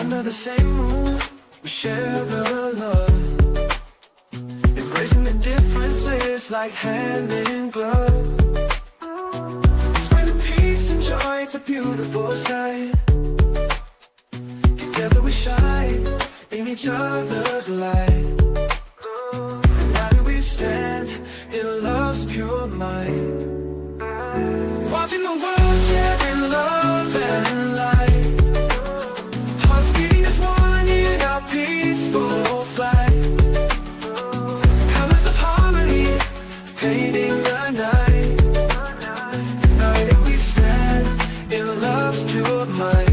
Under the same roof, we share the love. Embracing the differences like hand in glove. Spreading peace and joy, it's a beautiful sight. Together we shine in each other's light. United we stand in love's pure might. Watching the world share in love and light. Hearts beating as one in our peaceful flight. Colors of harmony painting the night. United we stand in love's pure might.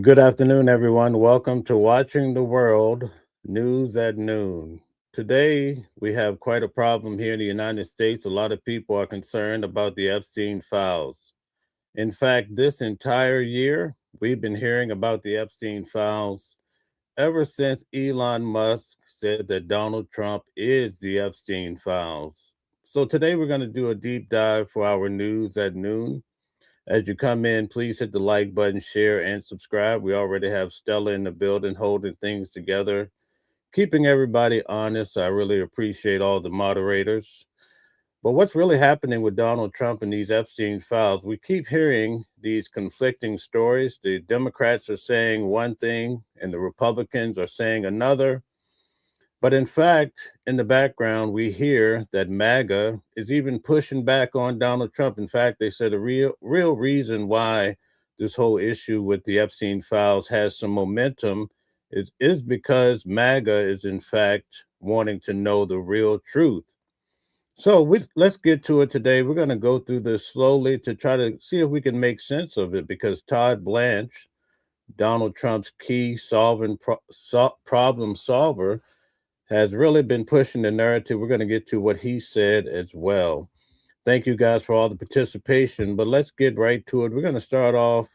Good afternoon, everyone. Welcome to Watching the World News at Noon. Today, we have quite a problem here in the United States. A lot of people are concerned about the Epstein files. In fact, this entire year, we've been hearing about the Epstein files ever since Elon Musk said that Donald Trump is the Epstein files. So today, we're going to do a deep dive for our News at Noon. As you come in, please hit the like button, share, and subscribe. We already have Stella in the building holding things together, keeping everybody honest. I really appreciate all the moderators. But what's really happening with Donald Trump and these Epstein files? We keep hearing these conflicting stories. The Democrats are saying one thing and the Republicans are saying another. But in fact, in the background, we hear that MAGA is even pushing back on Donald Trump. In fact, they said a real reason why this whole issue with the Epstein files has some momentum is because MAGA is, in fact, wanting to know the real truth. So let's get to it today. We're going to go through this slowly to try to see if we can make sense of it, because Todd Blanche, Donald Trump's key problem solver, has really been pushing the narrative. We're going to get to what he said as well. Thank you guys for all the participation, but let's get right to it. We're going to start off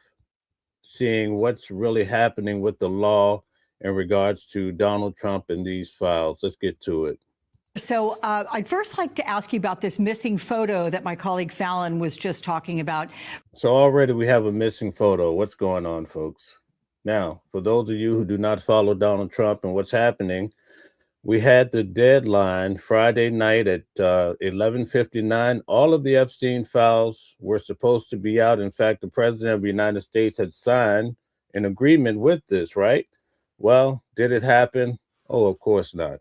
seeing what's really happening with the law in regards to Donald Trump and these files. Let's get to it. So I'd first like to ask you about this missing photo that my colleague Fallon was just talking about. So already we have a missing photo. What's going on, folks? Now, for those of you who do not follow Donald Trump and what's happening, we had the deadline Friday night at 11:59. All of the Epstein files were supposed to be out. In fact, the president of the United States had signed an agreement with this, right? Well, did it happen? Oh, of course not.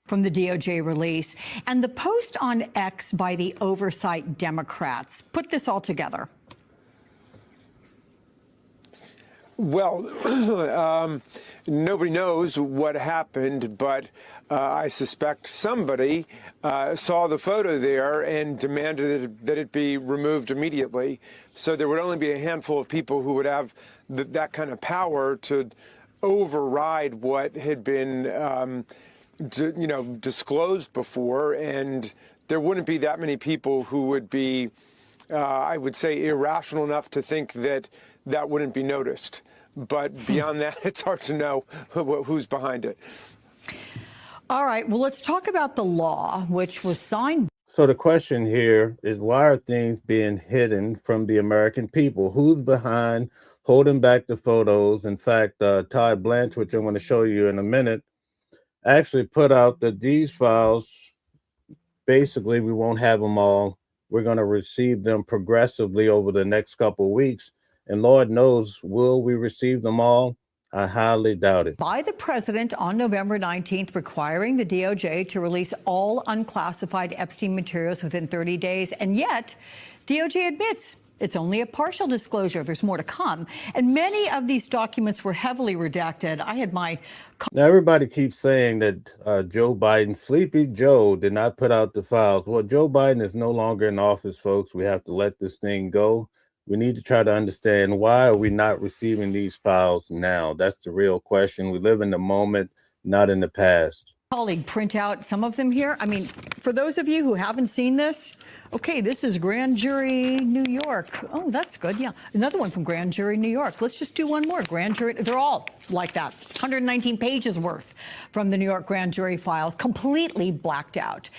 From the DOJ release and the post on X by the oversight Democrats. Put this all together. Well, nobody knows what happened, but I suspect somebody saw the photo there and demanded that it be removed immediately. So there would only be a handful of people who would have that kind of power to override what had been, disclosed before. And there wouldn't be that many people who would be, I would say, irrational enough to think that that wouldn't be noticed. But beyond that, it's hard to know who's behind it. All right. Well, let's talk about the law, which was signed. So the question here is, why are things being hidden from the American people? Who's behind holding back the photos? In fact, Todd Blanche, which I'm going to show you in a minute, actually put out that these files, basically, we won't have them all. We're going to receive them progressively over the next couple of weeks. And Lord knows, will we receive them all? I highly doubt it. By the president on November 19th, requiring the DOJ to release all unclassified Epstein materials within 30 days. And yet, DOJ admits it's only a partial disclosure. There's more to come. And many of these documents were heavily redacted. I had my... Now, everybody keeps saying that Joe Biden, Sleepy Joe, did not put out the files. Well, Joe Biden is no longer in office, folks. We have to let this thing go. We need to try to understand, why are we not receiving these files now? That's the real question. We live in the moment, not in the past. Colleague, print out some of them here. I mean, for those of you who haven't seen this, okay, this is Grand Jury, New York. Oh, that's good. Yeah. Another one from Grand Jury, New York. Let's just do one more. Grand Jury. They're all like that. 119 pages worth from the New York Grand Jury file, completely blacked out.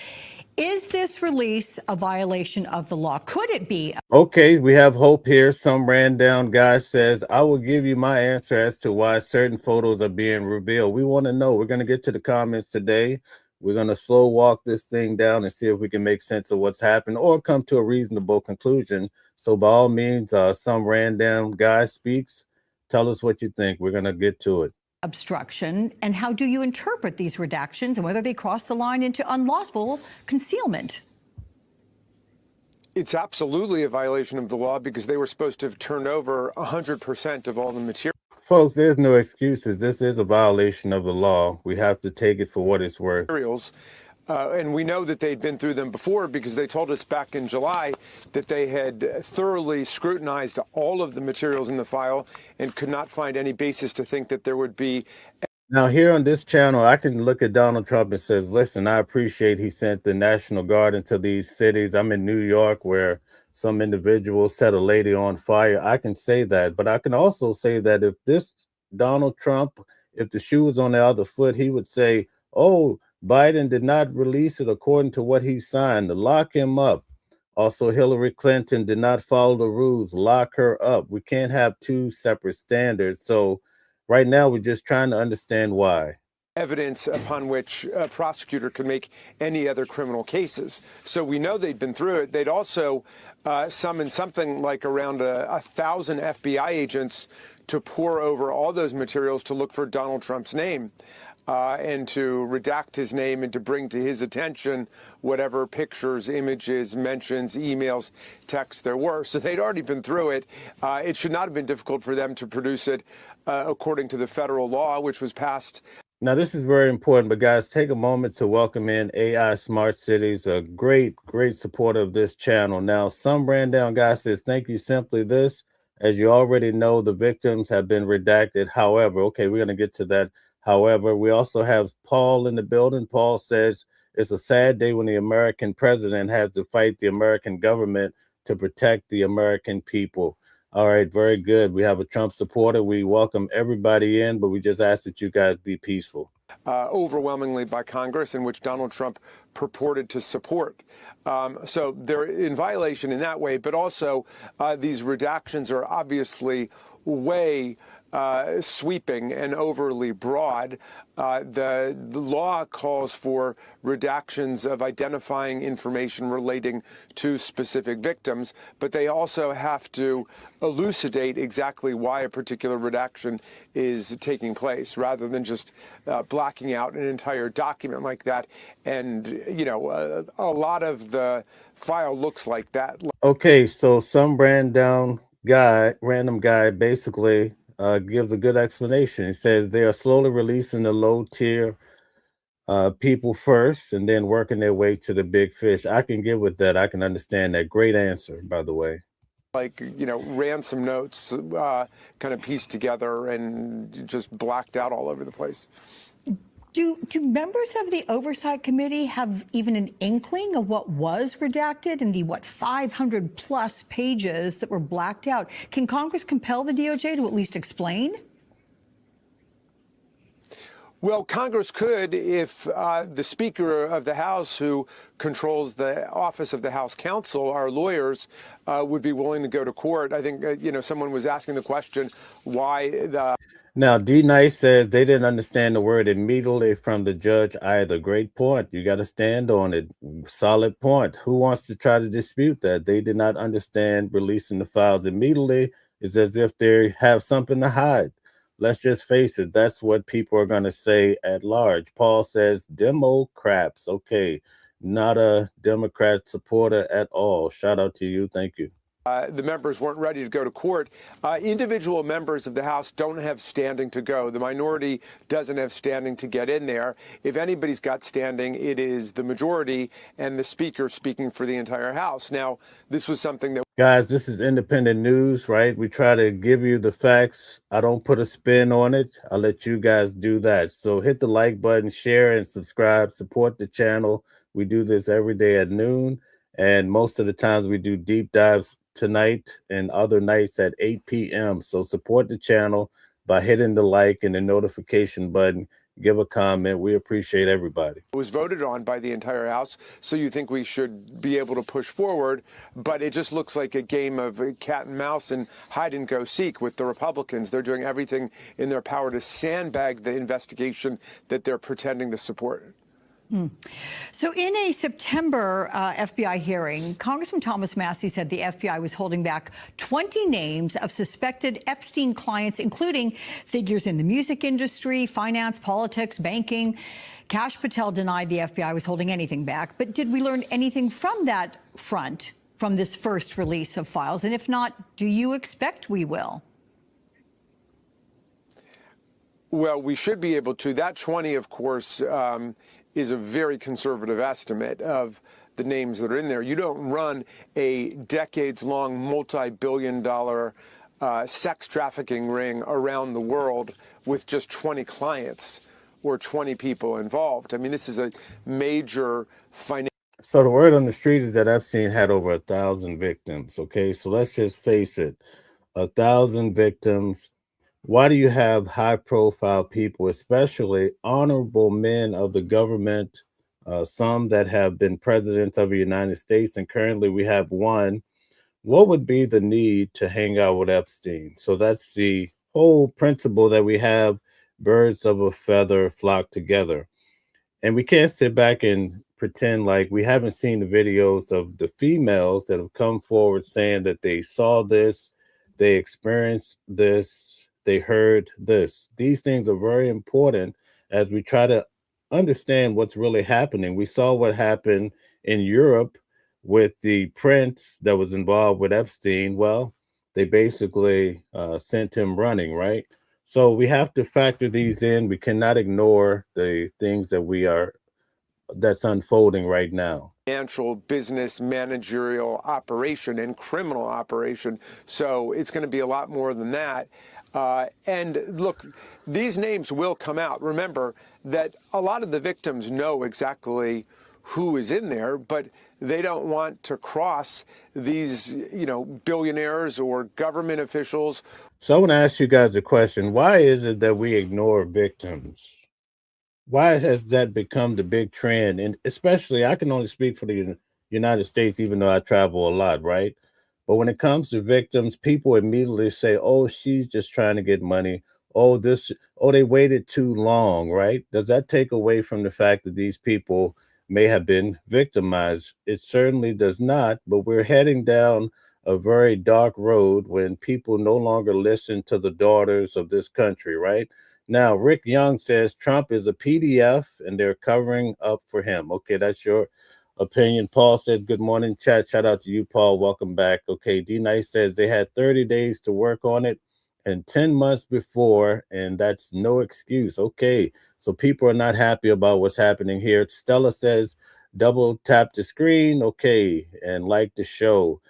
Is this release a violation of the law? Could it be? Okay, we have hope here. Some ran down guy says, I will give you my answer as to why certain photos are being revealed. We want to know. We're going to get to the comments today. We're going to slow walk this thing down and see if we can make sense of what's happened or come to a reasonable conclusion. So by all means, some ran down guy speaks. Tell us what you think. We're going to get to it. Obstruction, and how do you interpret these redactions and whether they cross the line into unlawful concealment? It's absolutely a violation of the law because they were supposed to have turned over 100% of all the material. Folks, there's no excuses. This is a violation of the law. We have to take it for what it's worth. And we know that they'd been through them before because they told us back in July that they had thoroughly scrutinized all of the materials in the file and could not find any basis to think that there would be. Now, here on this channel, I can look at Donald Trump and says, listen, I appreciate he sent the National Guard into these cities. I'm in New York where some individuals set a lady on fire. I can say that, but I can also say that if this Donald Trump, if the shoe was on the other foot, he would say, oh, Biden did not release it according to what he signed. To lock him up. Also, Hillary Clinton did not follow the rules. Lock her up. We can't have two separate standards. So right now, we're just trying to understand why. Evidence upon which a prosecutor could make any other criminal cases. So we know they'd been through it. They'd also summoned something like around 1,000 FBI agents to pore over all those materials to look for Donald Trump's name. And to redact his name and to bring to his attention whatever pictures, images, mentions, emails, texts there were. So they'd already been through it. It should not have been difficult for them to produce it according to the federal law, which was passed. Now, this is very important, but guys, take a moment to welcome in AI Smart Cities, a great supporter of this channel. Now, some ran down guy says, thank you, simply this. As you already know, the victims have been redacted. However, okay, we're going to get to that. However, we also have Paul in the building. Paul says it's a sad day when the American president has to fight the American government to protect the American people. All right, very good. We have a Trump supporter. We welcome everybody in, but we just ask that you guys be peaceful. Overwhelmingly by Congress, in which Donald Trump purported to support. So they're in violation in that way, but also these redactions are obviously way sweeping and overly broad. The law calls for redactions of identifying information relating to specific victims, but they also have to elucidate exactly why a particular redaction is taking place, rather than just blacking out an entire document like that. And, you know, a lot of the file looks like that. Okay, so some random guy basically gives a good explanation. He says they are slowly releasing the low tier people first and then working their way to the big fish. I can get with that. I can understand that. Great answer, by the way. Like, you know, ransom notes kind of pieced together and just blacked out all over the place. Do members of the Oversight Committee have even an inkling of what was redacted in the, 500 plus pages that were blacked out? Can Congress compel the DOJ to at least explain? Well, Congress could if the Speaker of the House, who controls the office of the House Counsel, our lawyers, would be willing to go to court. I think, you know, someone was asking the question why the... Now, D. Nice says they didn't understand the word immediately from the judge either. Great point. You got to stand on it. Solid point. Who wants to try to dispute that? They did not understand releasing the files immediately. It's as if they have something to hide. Let's just face it. That's what people are going to say at large. Paul says, demo craps. Okay. Not a Democrat supporter at all. Shout out to you. Thank you. The members weren't ready to go to court. Individual members of the House don't have standing to go. The minority doesn't have standing to get in there. If anybody's got standing, it is the majority and the Speaker speaking for the entire House. Now, this was something that... Guys, this is independent news, right? We try to give you the facts. I don't put a spin on it. I'll let you guys do that. So hit the like button, share and subscribe, support the channel. We do this every day at noon. And most of the times we do deep dives tonight and other nights at 8 p.m. So support the channel by hitting the like and the notification button. give a comment. We appreciate everybody. It was voted on by the entire House, so you think we should be able to push forward, but it just looks like a game of cat and mouse and hide and go seek with the Republicans. They're doing everything in their power to sandbag the investigation that they're pretending to support. So in a September FBI hearing, Congressman Thomas Massie said the FBI was holding back 20 names of suspected Epstein clients, including figures in the music industry, finance, politics, banking. Kash Patel denied the FBI was holding anything back. But did we learn anything from that front, from this first release of files? And if not, do you expect we will? Well, we should be able to. That 20, of course, is a very conservative estimate of the names that are in there. You don't run a decades-long, multi-billion-dollar sex trafficking ring around the world with just 20 clients or 20 people involved. I mean, this is a major financial. So the word on the street is that Epstein had over 1,000 victims. Okay, so let's just face it, 1,000 victims. Why do you have high-profile people, especially honorable men of the government, some that have been presidents of the United States, and currently we have one? What would be the need to hang out with Epstein? So that's the whole principle that we have birds of a feather flock together. And we can't sit back and pretend like we haven't seen the videos of the females that have come forward saying that they saw this, they experienced this, they heard this. These things are very important as we try to understand what's really happening. We saw what happened in Europe with the prince that was involved with Epstein. Well, they basically sent him running, right? So we have to factor these in. We cannot ignore the things that that's unfolding right now. Financial, business, managerial operation and criminal operation. So it's going to be a lot more than that. And look, these names will come out. Remember that a lot of the victims know exactly who is in there, but they don't want to cross these, billionaires or government officials. So I want to ask you guys a question. Why is it that we ignore victims? Why has that become the big trend? And especially, I can only speak for the United States, even though I travel a lot, right? But when it comes to victims, people immediately say, oh, she's just trying to get money. Oh, they waited too long, right? Does that take away from the fact that these people may have been victimized? It certainly does not, but we're heading down a very dark road when people no longer listen to the daughters of this country, right? Now, Rick Young says Trump is a PDF and they're covering up for him. Okay, that's your opinion. Paul says, good morning, chat. Shout out to you, Paul. Welcome back. Okay, D Nice says they had 30 days to work on it and 10 months before, and that's no excuse. Okay, so people are not happy about what's happening here. Stella says, double tap the screen. Okay, and like the show.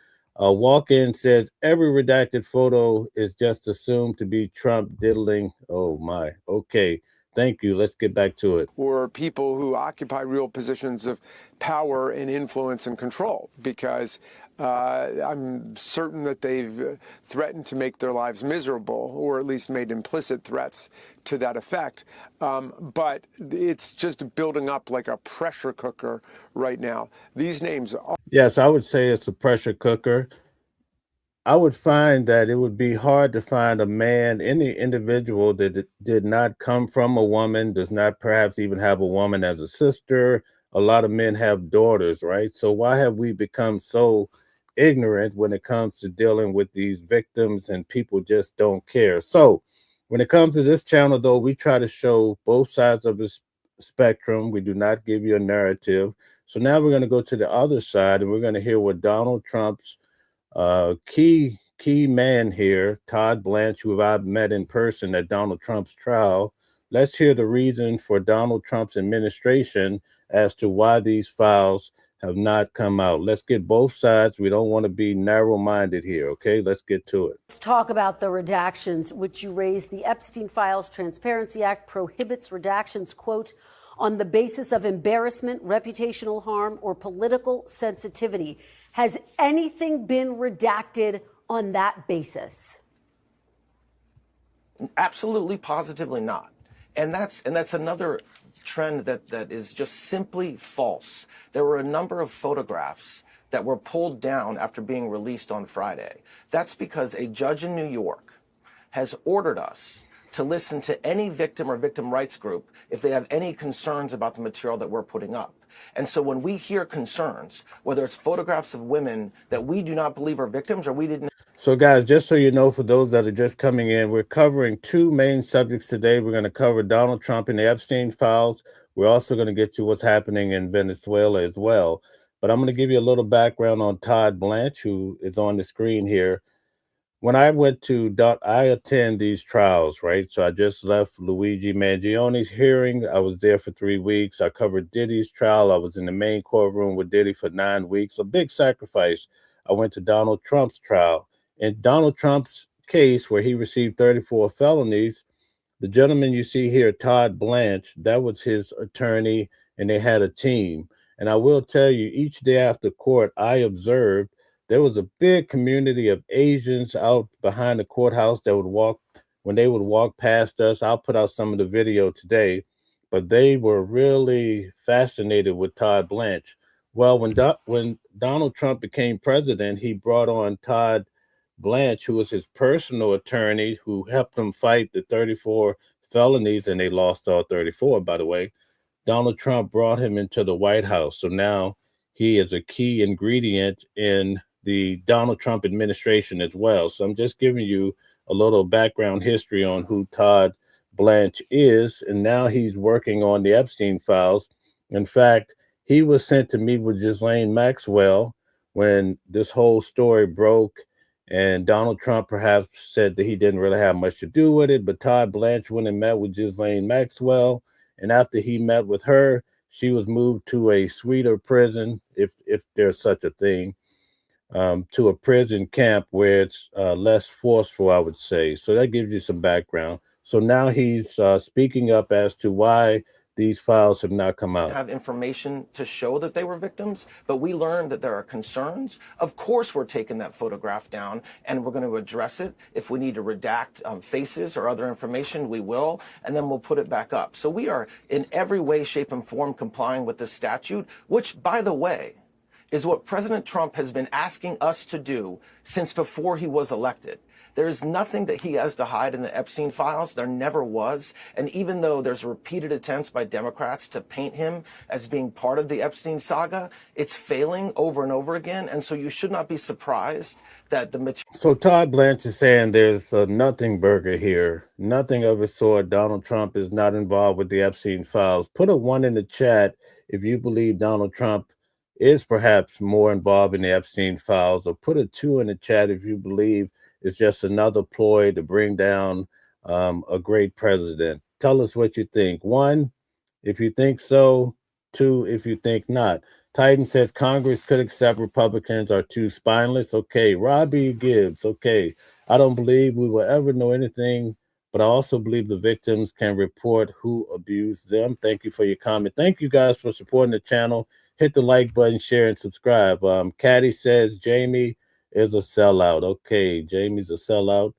Walk-in says every redacted photo is just assumed to be Trump diddling. Oh my. Okay. Thank you. Let's get back to it. Or people who occupy real positions of power and influence and control, because I'm certain that they've threatened to make their lives miserable, or at least made implicit threats to that effect. But it's just building up like a pressure cooker right now. These names are. Yes, I would say it's a pressure cooker. I would find that it would be hard to find a man, any individual that did not come from a woman, does not perhaps even have a woman as a sister. A lot of men have daughters, right? So why have we become so ignorant when it comes to dealing with these victims, and people just don't care? So when it comes to this channel, though, we try to show both sides of the spectrum. We do not give you a narrative. So now we're going to go to the other side, and we're going to hear what Donald Trump's key man here, Todd Blanche, who I've met in person at Donald Trump's trial. Let's hear the reason for Donald Trump's administration as to why these files have not come out. Let's get both sides. We don't want to be narrow-minded here, okay? Let's get to it. Let's talk about the redactions, which you raised. The Epstein Files Transparency Act prohibits redactions, quote, on the basis of embarrassment, reputational harm, or political sensitivity. Has anything been redacted on that basis? Absolutely, positively not. And that's another trend that is just simply false. There were a number of photographs that were pulled down after being released on Friday. That's because a judge in New York has ordered us to listen to any victim or victim rights group if they have any concerns about the material that we're putting up. And so when we hear concerns, whether it's photographs of women that we do not believe are victims or we didn't. So, guys, just so you know, for those that are just coming in, we're covering two main subjects today. We're going to cover Donald Trump and the Epstein files. We're also going to get to what's happening in Venezuela as well. But I'm going to give you a little background on Todd Blanche, who is on the screen here. When I I attend these trials, right? So I just left Luigi Mangione's hearing. I was there for 3 weeks. I covered Diddy's trial. I was in the main courtroom with Diddy for 9 weeks. A big sacrifice. I went to Donald Trump's trial. In Donald Trump's case, where he received 34 felonies, the gentleman you see here, Todd Blanche, that was his attorney, and they had a team. And I will tell you, each day after court, I observed there was a big community of Asians out behind the courthouse that when they would walk past us. I'll put out some of the video today, but they were really fascinated with Todd Blanche. Well, when Donald Trump became president, he brought on Todd Blanche, who was his personal attorney, who helped him fight the 34 felonies, and they lost all 34, by the way. Donald Trump brought him into the White House. So now he is a key ingredient in the Donald Trump administration as well. So I'm just giving you a little background history on who Todd Blanche is. And now he's working on the Epstein files. In fact, he was sent to meet with Ghislaine Maxwell when this whole story broke. And Donald Trump perhaps said that he didn't really have much to do with it. But Todd Blanche went and met with Ghislaine Maxwell. And after he met with her, she was moved to a sweeter prison, if there's such a thing, to a prison camp where it's less forceful, I would say. So that gives you some background. So now he's speaking up as to why these files have not come out. Have information to show that they were victims, but we learned that there are concerns. Of course, we're taking that photograph down and we're going to address it. If we need to redact faces or other information, we will, and then we'll put it back up. So we are in every way, shape, and form complying with this statute, which, by the way, is what President Trump has been asking us to do since before he was elected. There is nothing that he has to hide in the Epstein files. There never was. And even though there's repeated attempts by Democrats to paint him as being part of the Epstein saga, it's failing over and over again. And so you should not be surprised that the material. So Todd Blanche is saying there's a nothing burger here. Nothing of the sort. Donald Trump is not involved with the Epstein files. Put a 1 in the chat if you believe Donald Trump is perhaps more involved in the Epstein files, or put a 2 in the chat if you believe it's just another ploy to bring down a great president. Tell us what you think. 1, if you think so. 2, if you think not. Titan says Congress could accept Republicans are too spineless. Okay. Robbie Gibbs. Okay. I don't believe we will ever know anything, but I also believe the victims can report who abused them. Thank you for your comment. Thank you guys for supporting the channel. Hit the like button, share, and subscribe. Caddy says Jamie is a sellout. Okay, Jamie's a sellout.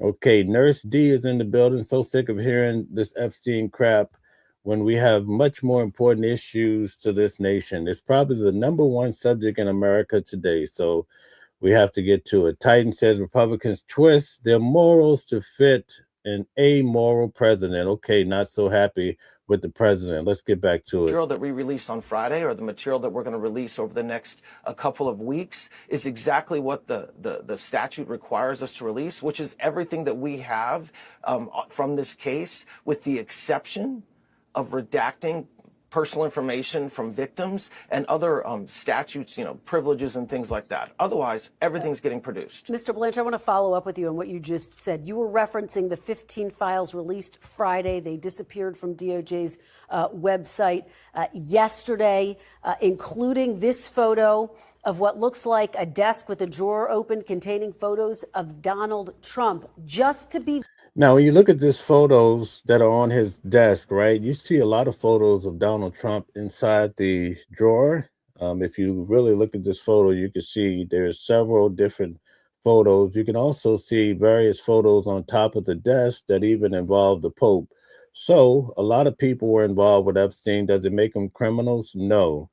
Okay, Nurse D is in the building. So sick of hearing this Epstein crap when we have much more important issues to this nation. It's probably the #1 subject in America today, so we have to get to it. Titan says Republicans twist their morals to fit an amoral president. Okay, not so happy with the president. Let's get back to it. The material that we released on Friday, or the material that we're going to release over the next couple of weeks, is exactly what the statute requires us to release, which is everything that we have from this case, with the exception of redacting personal information from victims and other statutes, privileges and things like that. Otherwise, everything's getting produced. Mr. Blanche, I want to follow up with you on what you just said. You were referencing the 15 files released Friday. They disappeared from DOJ's website yesterday, including this photo of what looks like a desk with a drawer open containing photos of Donald Trump. Just to be Now, when you look at these photos that are on his desk, right, you see a lot of photos of Donald Trump inside the drawer. If you really look at this photo, you can see there's several different photos. You can also see various photos on top of the desk that even involve the Pope. So a lot of people were involved with Epstein. Does it make them criminals? No.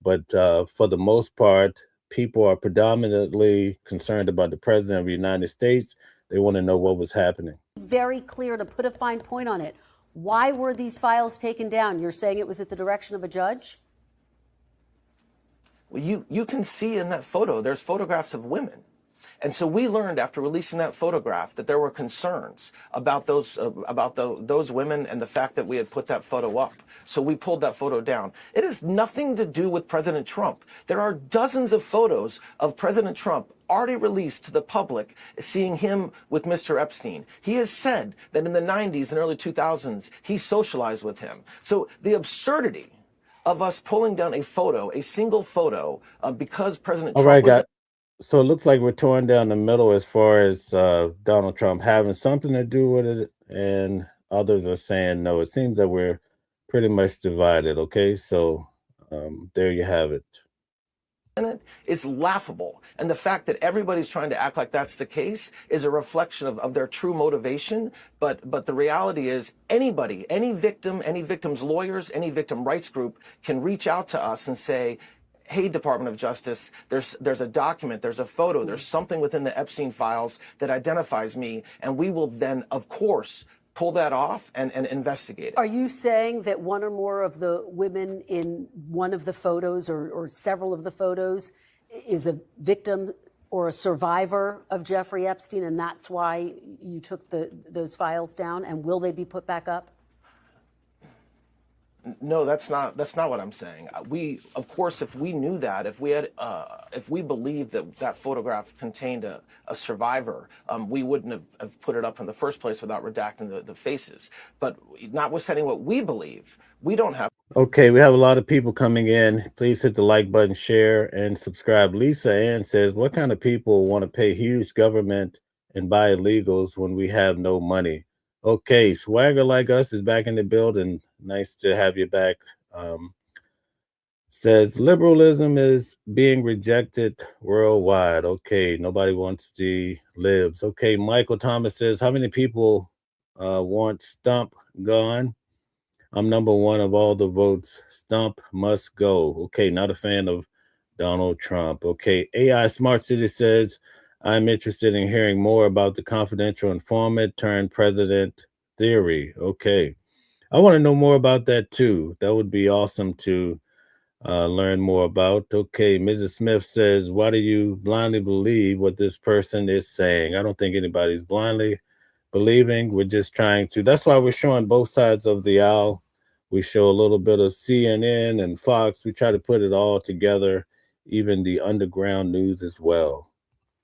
But for the most part, people are predominantly concerned about the president of the United States. They want to know what was happening. Very clear to put a fine point on it. Why were these files taken down? You're saying it was at the direction of a judge? Well, you can see in that photo, there's photographs of women. And so we learned after releasing that photograph that there were concerns about those women and the fact that we had put that photo up. So we pulled that photo down. It has nothing to do with President Trump. There are dozens of photos of President Trump already released to the public, seeing him with Mr. Epstein. He has said that in the 90s and early 2000s, he socialized with him. So the absurdity of us pulling down a photo, a single photo, because President All Trump right, was guys. So it looks like we're torn down the middle as far as Donald Trump having something to do with it, and others are saying no. It seems that we're pretty much divided. Okay, so there you have it. it is laughable. And the fact that everybody's trying to act like that's the case is a reflection of their true motivation. But the reality is anybody, any victim, any victim's lawyers, any victim rights group can reach out to us and say, hey, Department of Justice, there's a document, there's a photo, there's something within the Epstein files that identifies me. And we will then, of course, pull that off and investigate it. Are you saying that one or more of the women in one of the photos or several of the photos is a victim or a survivor of Jeffrey Epstein, and that's why you took those files down? And will they be put back up? No, that's not what I'm saying. We, of course, if we knew that, if we believed that that photograph contained a survivor, we wouldn't have put it up in the first place without redacting the faces. But notwithstanding what we believe, we don't have. Okay, we have a lot of people coming in. Please hit the like button, share, and subscribe. Lisa Ann says, what kind of people want to pay huge government and buy illegals when we have no money? Okay, Swagger Like Us is back in the building. Nice to have you back. Says liberalism is being rejected worldwide. Okay, nobody wants the libs. Okay, Michael Thomas says, how many people want Stump gone? I'm number one of all the votes. Stump must go. Okay, not a fan of Donald Trump. Okay, AI Smart City says, I'm interested in hearing more about the confidential informant turned president theory. Okay, I want to know more about that too. That would be awesome to learn more about. Okay, Mrs. Smith says, why do you blindly believe what this person is saying? I don't think anybody's blindly believing. We're just trying to. That's why we're showing both sides of the aisle. We show a little bit of CNN and Fox. We try to put it all together, even the underground news as well.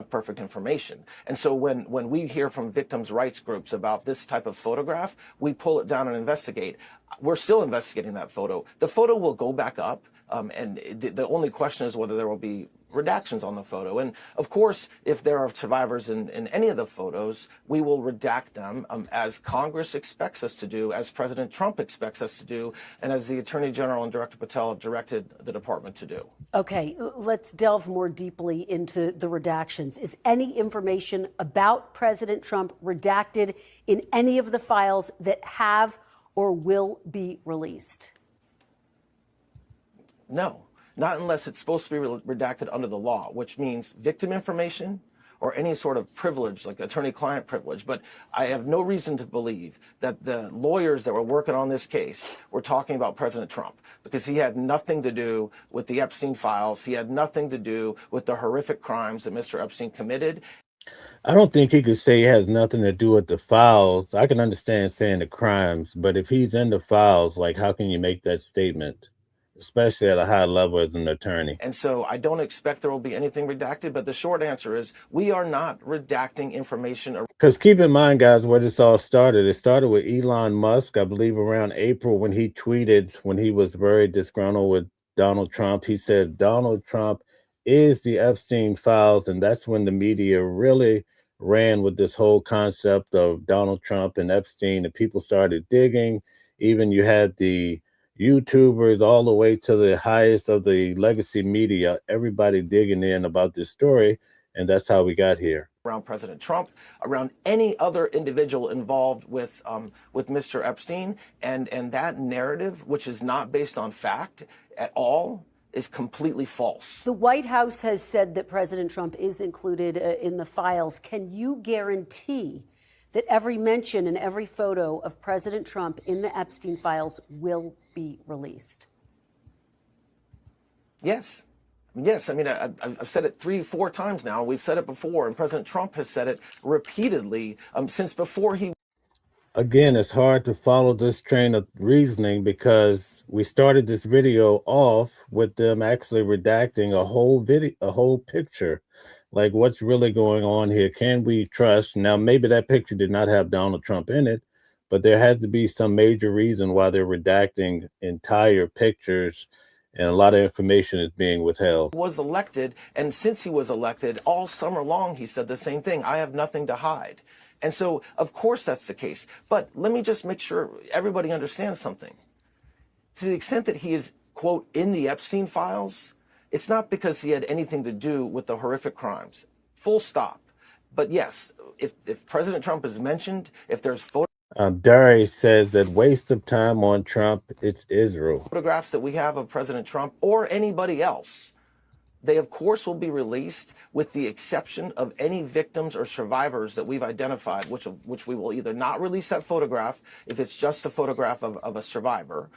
Perfect information. And so when we hear from victims' rights groups about this type of photograph, we pull it down and investigate. We're still investigating that photo. The photo will go back up, and the only question is whether there will be redactions on the photo. And of course, if there are survivors in any of the photos, we will redact them as Congress expects us to do, as President Trump expects us to do, and as the Attorney General and Director Patel have directed the department to do. Okay, let's delve more deeply into the redactions. Is any information about President Trump redacted in any of the files that have or will be released? No. Not unless it's supposed to be redacted under the law, which means victim information or any sort of privilege, like attorney-client privilege. But I have no reason to believe that the lawyers that were working on this case were talking about President Trump, because he had nothing to do with the Epstein files. He had nothing to do with the horrific crimes that Mr. Epstein committed. I don't think he could say he has nothing to do with the files. I can understand saying the crimes, but if he's in the files, like, how can you make that statement? Especially at a high level as an attorney. And so I don't expect there will be anything redacted, but the short answer is we are not redacting information. Because keep in mind, guys, where this all started. It started with Elon Musk, I believe around April, when he tweeted, when he was very disgruntled with Donald Trump. He said Donald Trump is the Epstein files. And that's when the media really ran with this whole concept of Donald Trump and Epstein, and people started digging. Even you had the YouTubers all the way to the highest of the legacy media, everybody digging in about this story. And that's how we got here. around President Trump, around any other individual involved with Mr. Epstein, and that narrative, which is not based on fact at all, is completely false. The White House has said that President Trump is included in the files. Can you guarantee that every mention and every photo of President Trump in the Epstein files will be released? Yes. Yes, I mean, I've said it 3-4 times now. We've said it before, and President Trump has said it repeatedly since before he. Again, it's hard to follow this train of reasoning because we started this video off with them actually redacting a whole picture. Like, what's really going on here? Can we trust? Now, maybe that picture did not have Donald Trump in it, but there has to be some major reason why they're redacting entire pictures, and a lot of information is being withheld. Was elected, and since he was elected, all summer long, he said the same thing: I have nothing to hide. And so, of course, that's the case. But let me just make sure everybody understands something. To the extent that he is, quote, in the Epstein files, it's not because he had anything to do with the horrific crimes. Full stop. But yes, if President Trump is mentioned, if there's Dari says that waste of time on Trump, it's Israel. photographs that we have of President Trump or anybody else, they of course will be released, with the exception of any victims or survivors that we've identified, which we will either not release that photograph if it's just a photograph of a survivor,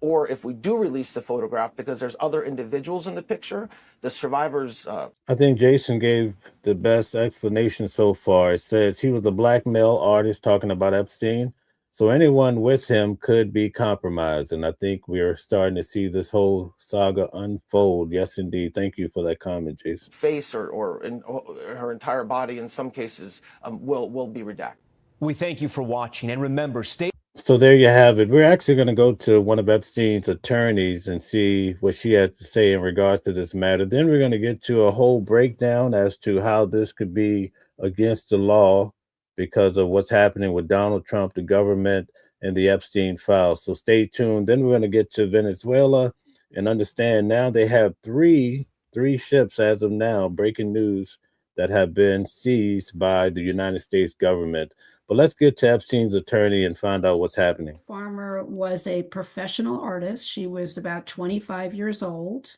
or if we do release the photograph because there's other individuals in the picture, the survivors. I think Jason gave the best explanation so far. It says he was a black male artist talking about Epstein, so anyone with him could be compromised. And I think we are starting to see this whole saga unfold. Yes, indeed. Thank you for that comment, Jason. Face or in her entire body, in some cases, will be redacted. We thank you for watching, and remember, stay. So there you have it. We're actually going to go to one of Epstein's attorneys and see what she has to say in regards to this matter. Then we're going to get to a whole breakdown as to how this could be against the law because of what's happening with Donald Trump, the government, and the Epstein files. So stay tuned. Then we're going to get to Venezuela and understand now they have three ships as of now, breaking news, that have been seized by the United States government. But let's get to Epstein's attorney and find out what's happening. Farmer was a professional artist. She was about 25 years old.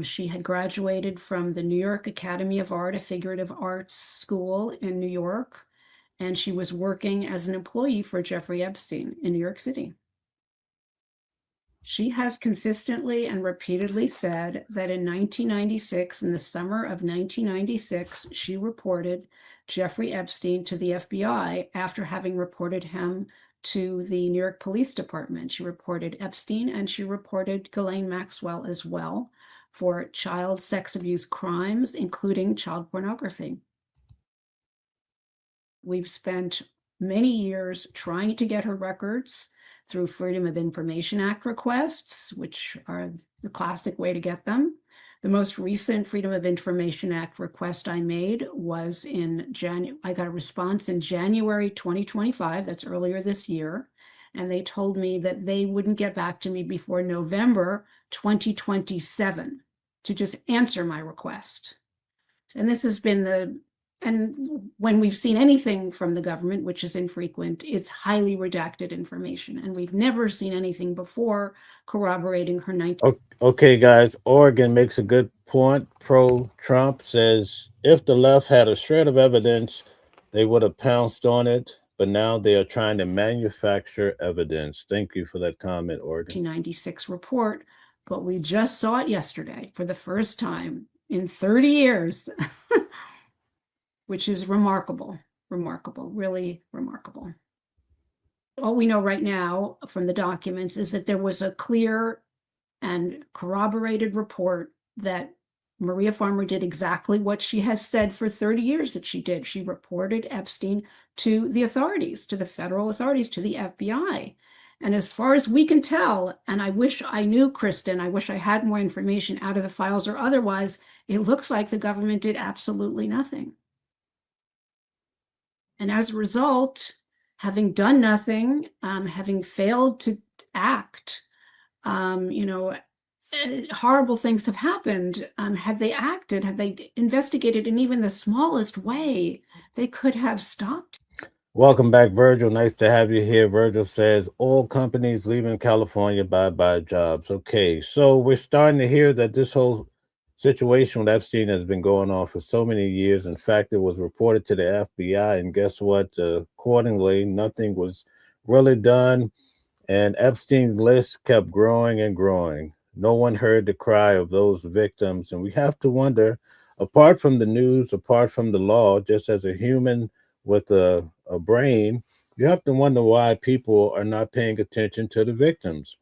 She had graduated from the New York Academy of Art, a figurative arts school in New York, and she was working as an employee for Jeffrey Epstein in New York City. She has consistently and repeatedly said that in 1996, in the summer of 1996, she reported Jeffrey Epstein to the FBI after having reported him to the New York Police Department. She reported Epstein and she reported Ghislaine Maxwell as well for child sex abuse crimes, including child pornography. We've spent many years trying to get her records through Freedom of Information Act requests, which are the classic way to get them. The most recent Freedom of Information Act request I made was in January. I got a response in January 2025, that's earlier this year, and they told me that they wouldn't get back to me before November 2027 to just answer my request. And this has been and when we've seen anything from the government, which is infrequent, it's highly redacted information. And we've never seen anything before corroborating her 19. Okay, guys, Oregon makes a good point. Pro-Trump says if the left had a shred of evidence, they would have pounced on it. But now they are trying to manufacture evidence. Thank you for that comment, Oregon. 1996 report, but we just saw it yesterday for the first time in 30 years. Which is remarkable, really remarkable. All we know right now from the documents is that there was a clear and corroborated report that Maria Farmer did exactly what she has said for 30 years that she did. She reported Epstein to the authorities, to the federal authorities, to the FBI. And as far as we can tell, and I wish I knew, Kristen, I wish I had more information out of the files or otherwise, it looks like the government did absolutely nothing. And as a result, having done nothing, having failed to act, horrible things have happened. Had they acted, had they investigated in even the smallest way, they could have stopped. Welcome back, Virgil. Nice to have you here. Virgil says all companies leaving California bye jobs. Okay, so we're starting to hear that this whole situation with Epstein has been going on for so many years. In fact, it was reported to the FBI, and guess what? Accordingly, nothing was really done, and Epstein's list kept growing and growing. No one heard the cry of those victims, and we have to wonder, apart from the news, apart from the law, just as a human with a brain, you have to wonder why people are not paying attention to the victims.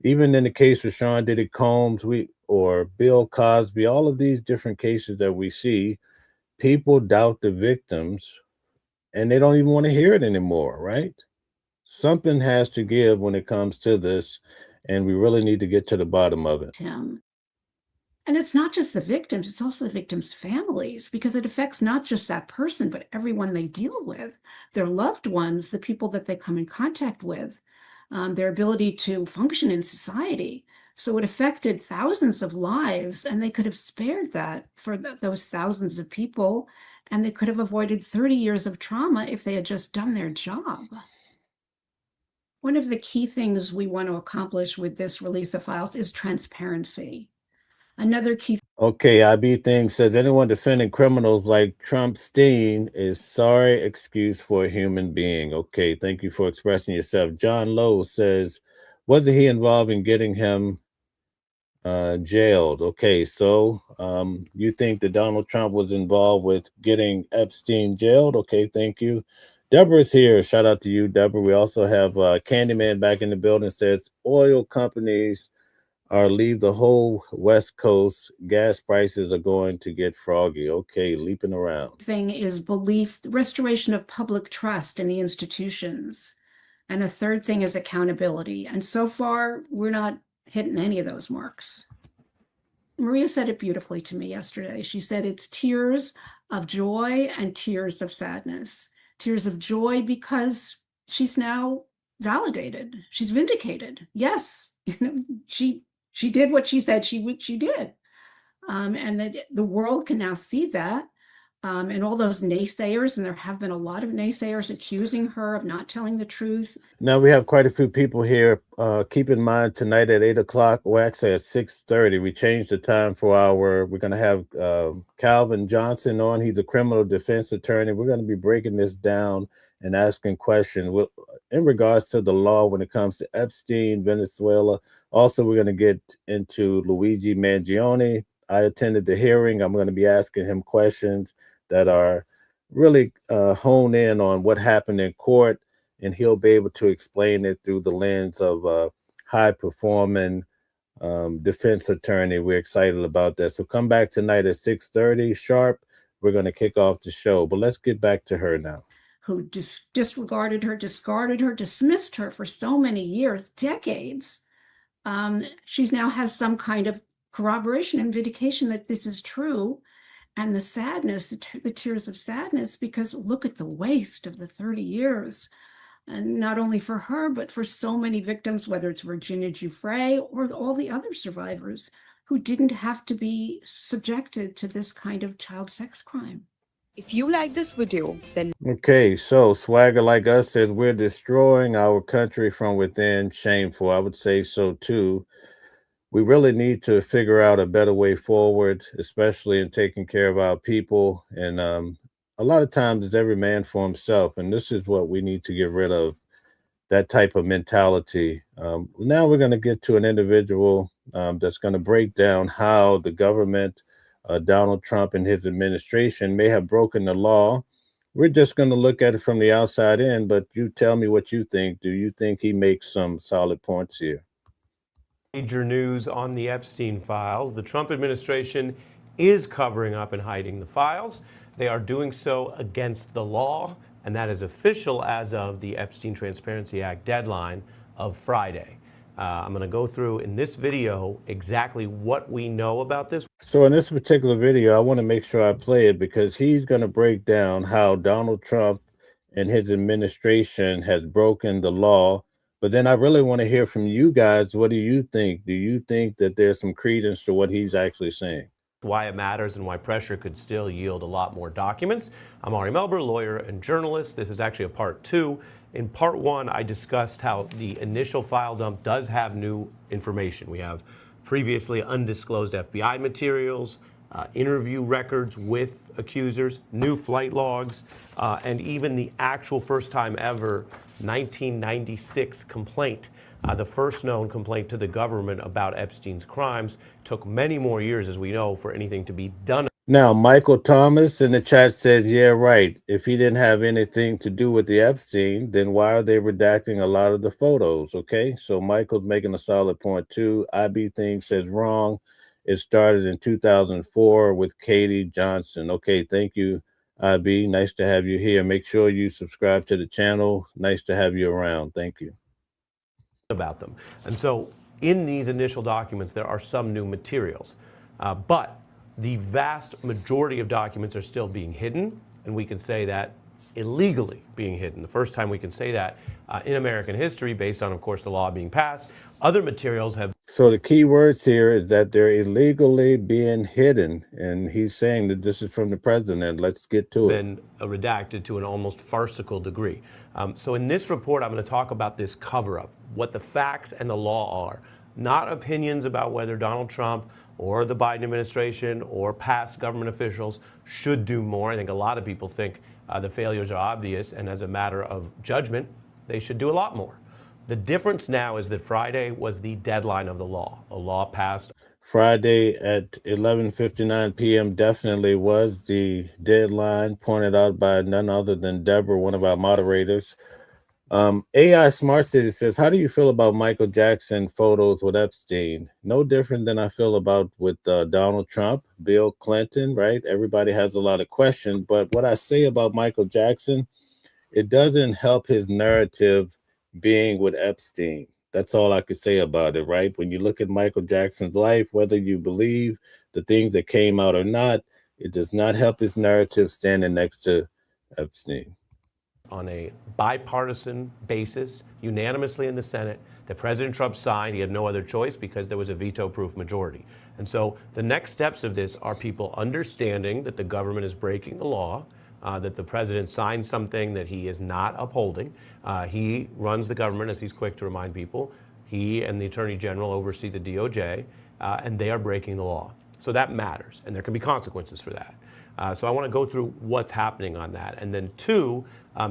Even in the case of Sean Diddy Combs, or Bill Cosby, all of these different cases that we see, people doubt the victims and they don't even want to hear it anymore, right? Something has to give when it comes to this, and we really need to get to the bottom of it. Him. And it's not just the victims, it's also the victims' families, because it affects not just that person, but everyone they deal with, their loved ones, the people that they come in contact with, their ability to function in society. So it affected thousands of lives, and they could have spared that for those thousands of people, and they could have avoided 30 years of trauma if they had just done their job. One of the key things we want to accomplish with this release of files is transparency. Another key. Okay, IB Thing says anyone defending criminals like Trumpstein is sorry excuse for a human being. Okay, thank you for expressing yourself. John Lowe says, wasn't he involved in getting him jailed? Okay, so you think that Donald Trump was involved with getting Epstein jailed? Okay, thank you. Deborah's here. Shout out to you, Deborah. We also have Candyman back in the building, says oil companies or leave the whole West Coast. Gas prices are going to get froggy. Okay, leaping around. Thing is belief, restoration of public trust in the institutions. And a third thing is accountability. And so far, we're not hitting any of those marks. Maria said it beautifully to me yesterday. She said it's tears of joy and tears of sadness. Tears of joy because she's now validated. She's vindicated. Yes, she did what she said she did. And that the world can now see that. And all those naysayers, and there have been a lot of naysayers accusing her of not telling the truth. Now we have quite a few people here. Keep in mind tonight at 8 o'clock, or actually at 6:30, we changed the time for we're going to have Calvin Johnson on. He's a criminal defense attorney. We're going to be breaking this down and asking questions in regards to the law when it comes to Epstein, Venezuela. Also, we're going to get into Luigi Mangione. I attended the hearing. I'm going to be asking him questions that are really hone in on what happened in court, and he'll be able to explain it through the lens of a high-performing defense attorney. We're excited about that. So come back tonight at 6:30 sharp. We're going to kick off the show, but let's get back to her now. Who disregarded her, discarded her, dismissed her for so many years, decades. She's now has some kind of corroboration and vindication that this is true. And the sadness, the tears of sadness, because look at the waste of the 30 years. And not only for her, but for so many victims, whether it's Virginia Giuffre or all the other survivors who didn't have to be subjected to this kind of child sex crime. If you like this video, then... Okay, so Swagger Like Us says we're destroying our country from within. Shameful. I would say so too. We really need to figure out a better way forward, especially in taking care of our people. And a lot of times it's every man for himself. And this is what we need to get rid of, that type of mentality. Now we're going to get to an individual that's going to break down how the government, Donald Trump and his administration may have broken the law. We're just going to look at it from the outside in, but you tell me what you think. Do you think he makes some solid points here? Major news on the Epstein files. The Trump administration is covering up and hiding the files. They are doing so against the law, and that is official as of the Epstein Transparency Act deadline of Friday. I'm going to go through in this video exactly what we know about this. So in this particular video, I want to make sure I play it because he's going to break down how Donald Trump and his administration has broken the law. But then I really want to hear from you guys. What do you think? Do you think that there's some credence to what he's actually saying? Why it matters and why pressure could still yield a lot more documents. I'm Ari Melber, lawyer and journalist. This is actually a part two. In part one, I discussed how the initial file dump does have new information. We have previously undisclosed FBI materials, interview records with accusers, new flight logs, and even the actual first time ever 1996 complaint. The first known complaint to the government about Epstein's crimes. Took many more years, as we know, for anything to be done. Now, Michael Thomas in the chat says, yeah, right. If he didn't have anything to do with the Epstein, then why are they redacting a lot of the photos? Okay, so Michael's making a solid point too. IB Thing says wrong. It started in 2004 with Katie Johnson. Okay, thank you, IB. Nice to have you here. Make sure you subscribe to the channel. Nice to have you around. Thank you. About them. And so in these initial documents, there are some new materials, but the vast majority of documents are still being hidden, and we can say that illegally being hidden. The first time we can say that in American history, based on, of course, the law being passed. Other materials have. So the key words here is that they're illegally being hidden, and he's saying that this is from the president. Let's get to it. Been redacted to an almost farcical degree. So in this report, I'm going to talk about this cover-up, what the facts and the law are, not opinions about whether Donald Trump or the Biden administration or past government officials should do more. I think a lot of people think the failures are obvious, and as a matter of judgment, they should do a lot more. The difference now is that Friday was the deadline of the law. A law passed. Friday at 11:59 p.m. definitely was the deadline, pointed out by none other than Deborah, one of our moderators. AI Smart City says, how do you feel about Michael Jackson photos with Epstein? No different than I feel about with Donald Trump, Bill Clinton, right? Everybody has a lot of questions, but what I say about Michael Jackson, it doesn't help his narrative being with Epstein. That's all I could say about it, right? When you look at Michael Jackson's life, whether you believe the things that came out or not, it does not help his narrative standing next to Epstein. On a bipartisan basis, unanimously in the Senate, that President Trump signed. He had no other choice because there was a veto-proof majority. And so the next steps of this are people understanding that the government is breaking the law, that the president signed something that he is not upholding. He runs the government, as he's quick to remind people. He and the Attorney General oversee the DOJ, and they are breaking the law. So that matters, and there can be consequences for that. So I want to go through what's happening on that, and then two,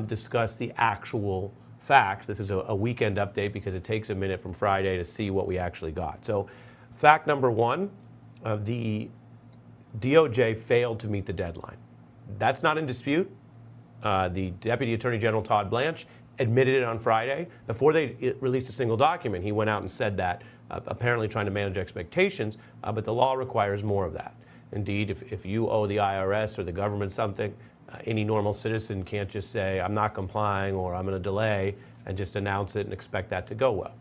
discuss the actual facts. This is a weekend update because it takes a minute from Friday to see what we actually got. So fact number one, the DOJ failed to meet the deadline. That's not in dispute. The Deputy Attorney General, Todd Blanche, admitted it on Friday. Before they released a single document, he went out and said that, apparently trying to manage expectations, but the law requires more of that. Indeed, if you owe the IRS or the government something, any normal citizen can't just say, I'm not complying or I'm going to delay and just announce it and expect that to go well.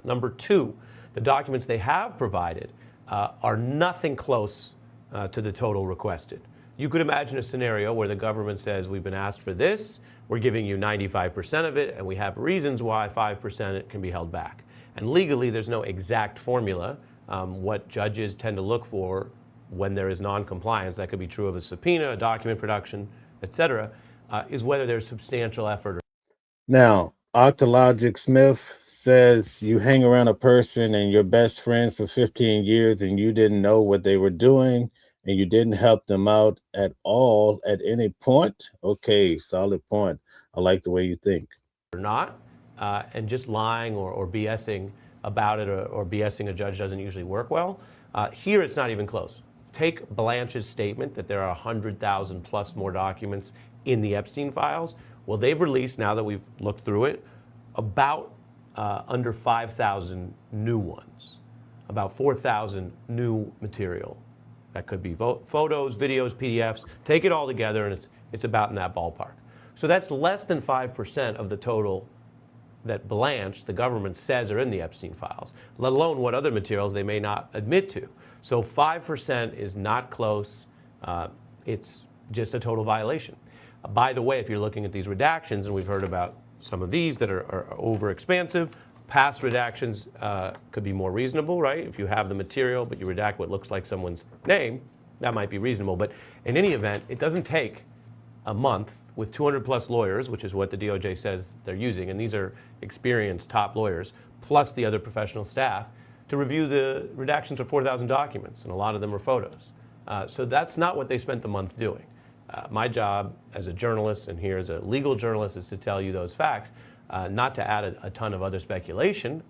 Number two, the documents they have provided are nothing close to the total requested. You could imagine a scenario where the government says, we've been asked for this, we're giving you 95% of it, and we have reasons why 5% it can be held back. And legally, there's no exact formula. What judges tend to look for when there is non-compliance, that could be true of a subpoena, a document production, et cetera, is whether there's substantial effort. Now, Octologic Smith says you hang around a person and you're best friends for 15 years and you didn't know what they were doing and you didn't help them out at all at any point. Okay, solid point. I like the way you think. Or not, and just lying or BSing about it or BSing a judge doesn't usually work well. Here, it's not even close. Take Blanche's statement that there are 100,000 plus more documents in the Epstein files. Well, they've released, now that we've looked through it, about under 5,000 new ones, about 4,000 new material. That could be photos, videos, PDFs. Take it all together, and it's about in that ballpark. So that's less than 5% of the total that Blanche, the government, says are in the Epstein files, let alone what other materials they may not admit to. So 5% is not close. It's just a total violation. By the way, if you're looking at these redactions, and we've heard about some of these that are over expansive. Past redactions could be more reasonable, right? If you have the material, but you redact what looks like someone's name, that might be reasonable. But in any event, it doesn't take a month with 200 plus lawyers, which is what the DOJ says they're using, and these are experienced top lawyers, plus the other professional staff, to review the redactions of 4,000 documents, and a lot of them are photos. So that's not what they spent the month doing. My job as a journalist, and here as a legal journalist, is to tell you those facts, not to add a ton of other speculation.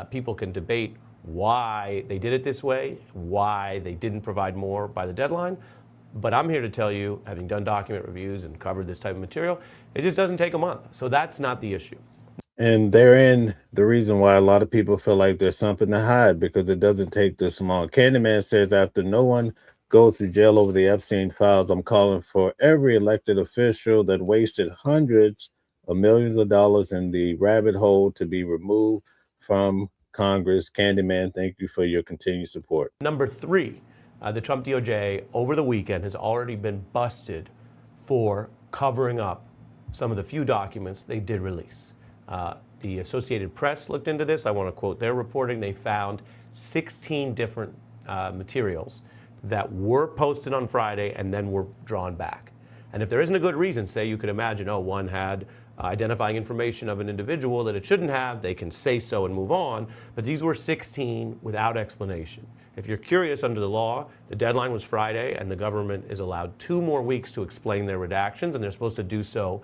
People can debate why they did it this way, why they didn't provide more by the deadline. But I'm here to tell you, having done document reviews and covered this type of material, it just doesn't take a month. So that's not the issue. And therein, the reason why a lot of people feel like there's something to hide, because it doesn't take this long. Candyman says, after no one goes to jail over the Epstein files, I'm calling for every elected official that wasted hundreds of millions of dollars in the rabbit hole to be removed from Congress. Candyman, thank you for your continued support. Number three, the Trump DOJ over the weekend has already been busted for covering up some of the few documents they did release. The Associated Press looked into this. I want to quote their reporting. They found 16 different materials that were posted on Friday and then were drawn back. And if there isn't a good reason, say you could imagine, oh, one had identifying information of an individual that it shouldn't have, they can say so and move on. But these were 16 without explanation. If you're curious, under the law, the deadline was Friday, and the government is allowed 2 more weeks to explain their redactions, and they're supposed to do so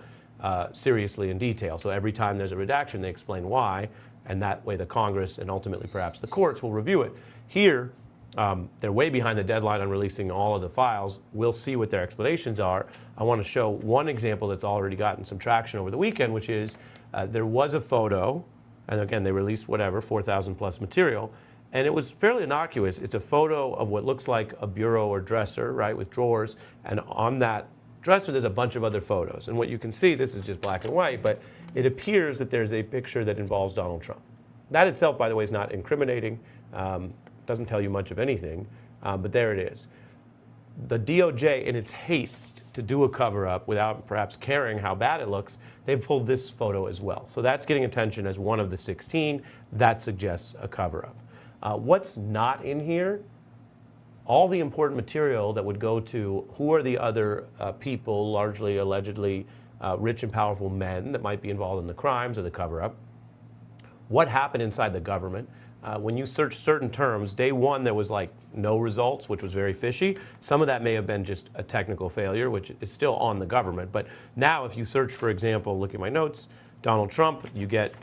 seriously in detail. So every time there's a redaction, they explain why, and that way the Congress and ultimately perhaps the courts will review it. Here, they're way behind the deadline on releasing all of the files. We'll see what their explanations are. I want to show one example that's already gotten some traction over the weekend, which is there was a photo, and again, they released whatever, 4,000 plus material, and it was fairly innocuous. It's a photo of what looks like a bureau or dresser, right, with drawers, and on that dresser there's a bunch of other photos. And what you can see, this is just black and white, but it appears that there's a picture that involves Donald Trump. That itself, by the way, is not incriminating. Doesn't tell you much of anything, but there it is. The DOJ, in its haste to do a cover-up without perhaps caring how bad it looks, they've pulled this photo as well. So that's getting attention as one of the 16. That suggests a cover-up. What's not in here? All the important material that would go to who are the other people, largely, allegedly, rich and powerful men that might be involved in the crimes or the cover-up. What happened inside the government? When you search certain terms, day one there was like no results, which was very fishy. Some of that may have been just a technical failure, which is still on the government. But now if you search, for example, look at my notes, Donald Trump, you get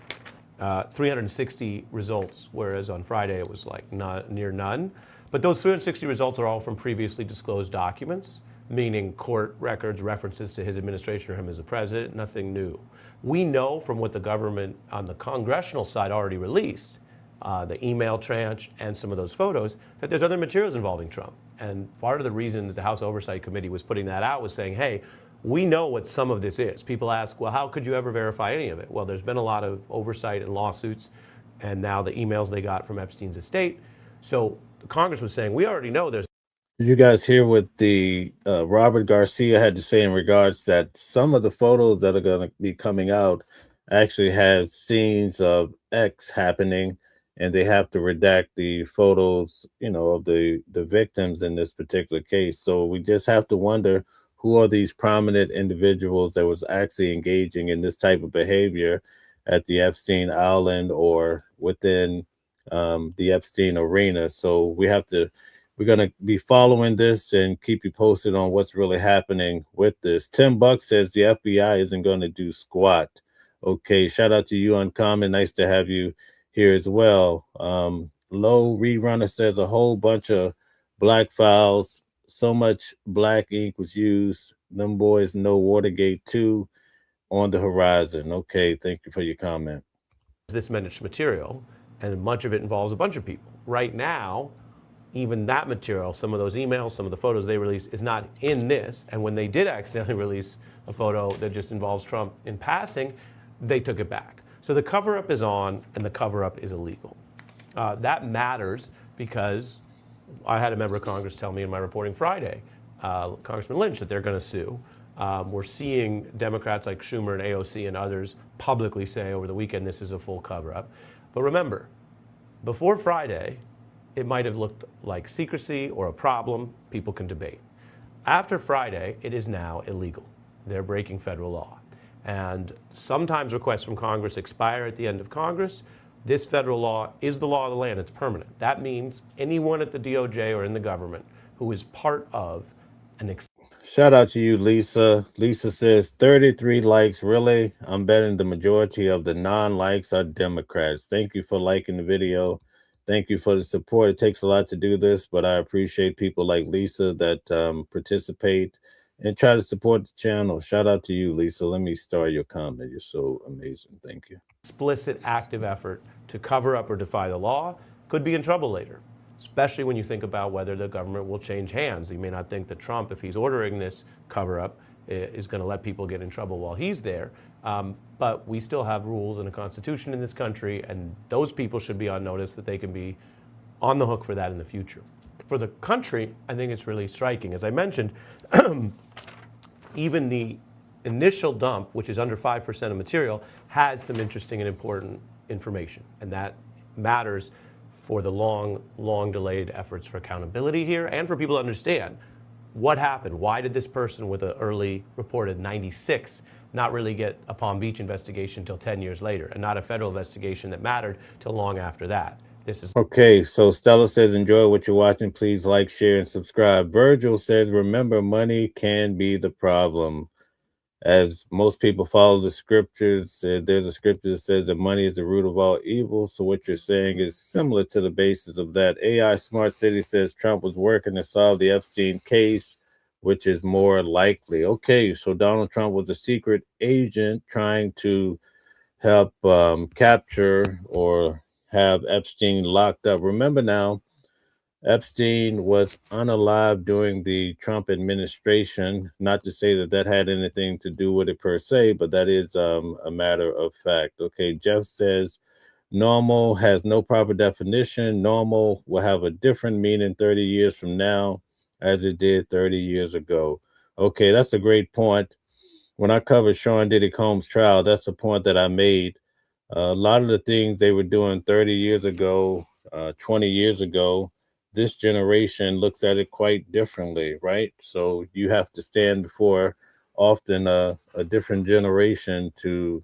360 results, whereas on Friday it was like near none. But those 360 results are all from previously disclosed documents, meaning court records, references to his administration or him as a president, nothing new. We know from what the government on the congressional side already released, the email tranche and some of those photos, that there's other materials involving Trump. And part of the reason that the House Oversight Committee was putting that out was saying, hey, we know what some of this is. People ask, well, how could you ever verify any of it? Well, there's been a lot of oversight and lawsuits, and now the emails they got from Epstein's estate. So the Congress was saying, we already know there's. Did you guys hear what the Robert Garcia had to say in regards that some of the photos that are going to be coming out actually have scenes of X happening, and they have to redact the photos, you know, of the victims in this particular case. So we just have to wonder, who are these prominent individuals that was actually engaging in this type of behavior at the Epstein Island or within the Epstein arena? So we're going to be following this and keep you posted on what's really happening with this. Tim Buck says the FBI isn't going to do squat. Okay, shout out to you, Uncommon. Nice to have you here as well. Low Rerunner says a whole bunch of black files. So much black ink was used. Them boys know Watergate 2 on the horizon. Okay, thank you for your comment. This material, and much of it involves a bunch of people. Right now, even that material, some of those emails, some of the photos they released, is not in this. And when they did accidentally release a photo that just involves Trump in passing, they took it back. So the cover-up is on, and the cover-up is illegal. That matters because I had a member of Congress tell me in my reporting Friday, Congressman Lynch, that they're going to sue. We're seeing Democrats like Schumer and AOC and others publicly say over the weekend this is a full cover-up. But remember, before Friday, it might have looked like secrecy or a problem people can debate. After Friday, it is now illegal. They're breaking federal law. And sometimes requests from Congress expire at the end of Congress. This federal law is the law of the land. It's permanent. That means anyone at the DOJ or in the government who is part of an Shout out to you, Lisa. Lisa says 33 likes. Really? I'm betting the majority of the non-likes are Democrats. Thank you for liking the video. Thank you for the support. It takes a lot to do this, but I appreciate people like Lisa that participate and try to support the channel. Shout out to you, Lisa. Let me star your comment. You're so amazing. Thank you. explicit active effort to cover up or defy the law could be in trouble later, especially when you think about whether the government will change hands. You may not think that Trump, if he's ordering this cover-up, is going to let people get in trouble while he's there. But we still have rules and a constitution in this country, and those people should be on notice that they can be on the hook for that in the future. For the country, I think it's really striking. As I mentioned, even the initial dump, which is under 5% of material, has some interesting and important information, and that matters for the long delayed efforts for accountability here and for people to understand what happened. Why did this person with an early reported 96 not really get a Palm Beach investigation until 10 years later, and not a federal investigation that mattered till long after that? This is okay. So Stella says, enjoy what you're watching. Please like, share, and subscribe. Virgil says, remember, money can be the problem. As most people follow the scriptures, there's a scripture that says that money is the root of all evil. So what you're saying is similar to the basis of that. AI Smart City says Trump was working to solve the Epstein case, which is more likely. Okay, so Donald Trump was a secret agent trying to help capture or have Epstein locked up. Remember now, Epstein was unalive during the Trump administration. Not to say that that had anything to do with it per se, but that is a matter of fact. Okay, Jeff says normal has no proper definition. Normal will have a different meaning 30 years from now as it did 30 years ago. Okay, that's a great point. When I covered Sean Diddy Combs' trial, that's the point that I made. A lot of the things they were doing 30 years ago, 20 years ago, this generation looks at it quite differently, right? So you have to stand before often a different generation to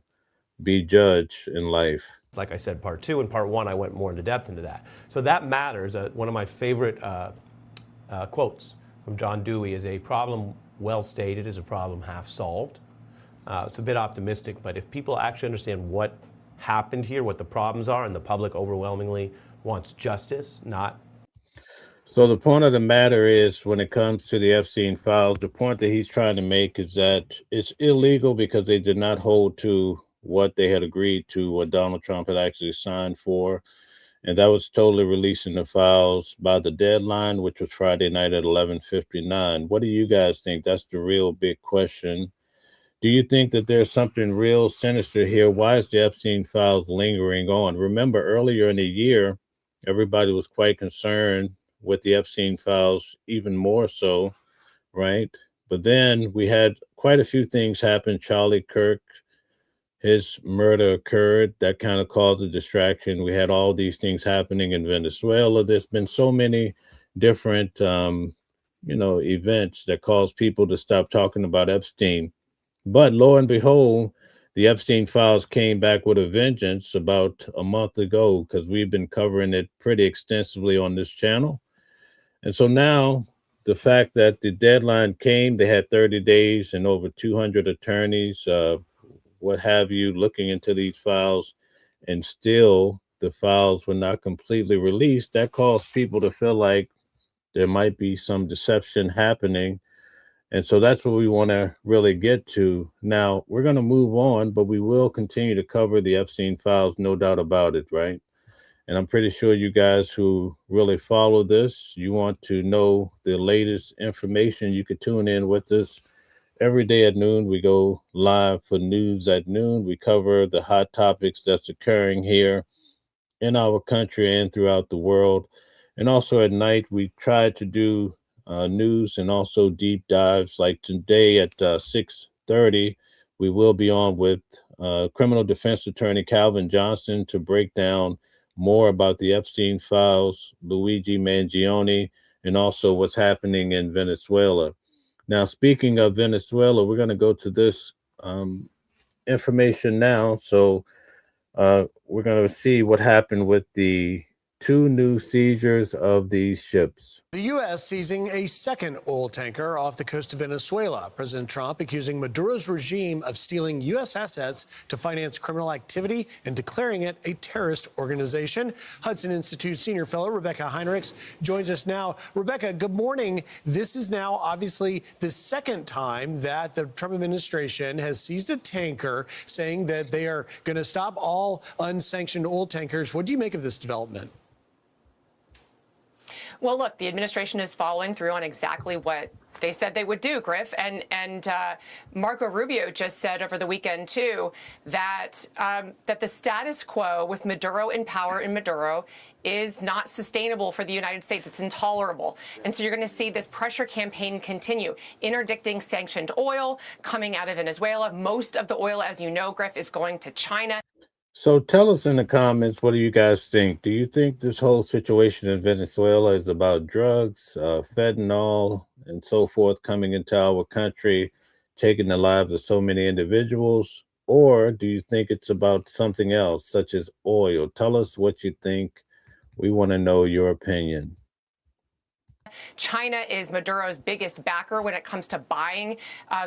be judged in life. like I said, part two. And part one, I went more into depth into that. So that matters. One of my favorite quotes from John Dewey is, a problem well stated is a problem half solved. It's a bit optimistic, but if people actually understand what happened here, what the problems are, and the public overwhelmingly wants justice, not. So the point of the matter is, when it comes to the Epstein files, the point that he's trying to make is that it's illegal because they did not hold to what they had agreed to, what Donald Trump had actually signed for. And that was totally releasing the files by the deadline, which was Friday night at 11:59. What do you guys think? That's the real big question. Do you think that there's something real sinister here? Why is the Epstein files lingering on? Remember, earlier in the year, everybody was quite concerned with the Epstein files, even more so, right? But then we had quite a few things happen. Charlie Kirk, his murder occurred. That kind of caused a distraction. We had all these things happening in Venezuela. There's been so many different, events that caused people to stop talking about Epstein. But lo and behold, the Epstein files came back with a vengeance about a month ago, because we've been covering it pretty extensively on this channel. And so now the fact that the deadline came, they had 30 days and over 200 attorneys, what have you, looking into these files, and still the files were not completely released. That caused people to feel like there might be some deception happening. And so that's what we want to really get to. Now, we're going to move on, but we will continue to cover the Epstein files, no doubt about it, right? And I'm pretty sure you guys who really follow this, you want to know the latest information. You could tune in with us every day at noon. We go live for news at noon. We cover the hot topics that's occurring here in our country and throughout the world. And also at night, we try to do news and also deep dives. Like today at 6:30, we will be on with criminal defense attorney Calvin Johnson to break down more about the Epstein files, Luigi Mangione, and also what's happening in Venezuela. Now, speaking of Venezuela, we're going to go to this information now. So we're going to see what happened with the 2 new seizures of these ships. The U.S. seizing a second oil tanker off the coast of Venezuela. President Trump accusing Maduro's regime of stealing U.S. assets to finance criminal activity and declaring it a terrorist organization. Hudson Institute senior fellow Rebecca Heinrichs joins us now. Rebecca, good morning. This is now obviously the second time that the Trump administration has seized a tanker, saying that they are going to stop all unsanctioned oil tankers. What do you make of this development? Well, look, the administration is following through on exactly what they said they would do, Griff. And Marco Rubio just said over the weekend, too, that that the status quo with Maduro in power in Maduro is not sustainable for the United States. It's intolerable. And so you're going to see this pressure campaign continue, interdicting sanctioned oil coming out of Venezuela. Most of the oil, as you know, Griff, is going to China. So tell us in the comments, what do you guys think? Do you think this whole situation in Venezuela is about drugs, fentanyl, and so forth coming into our country, taking the lives of so many individuals? Or do you think it's about something else, such as oil? Tell us what you think. We want to know your opinion. China is Maduro's biggest backer when it comes to buying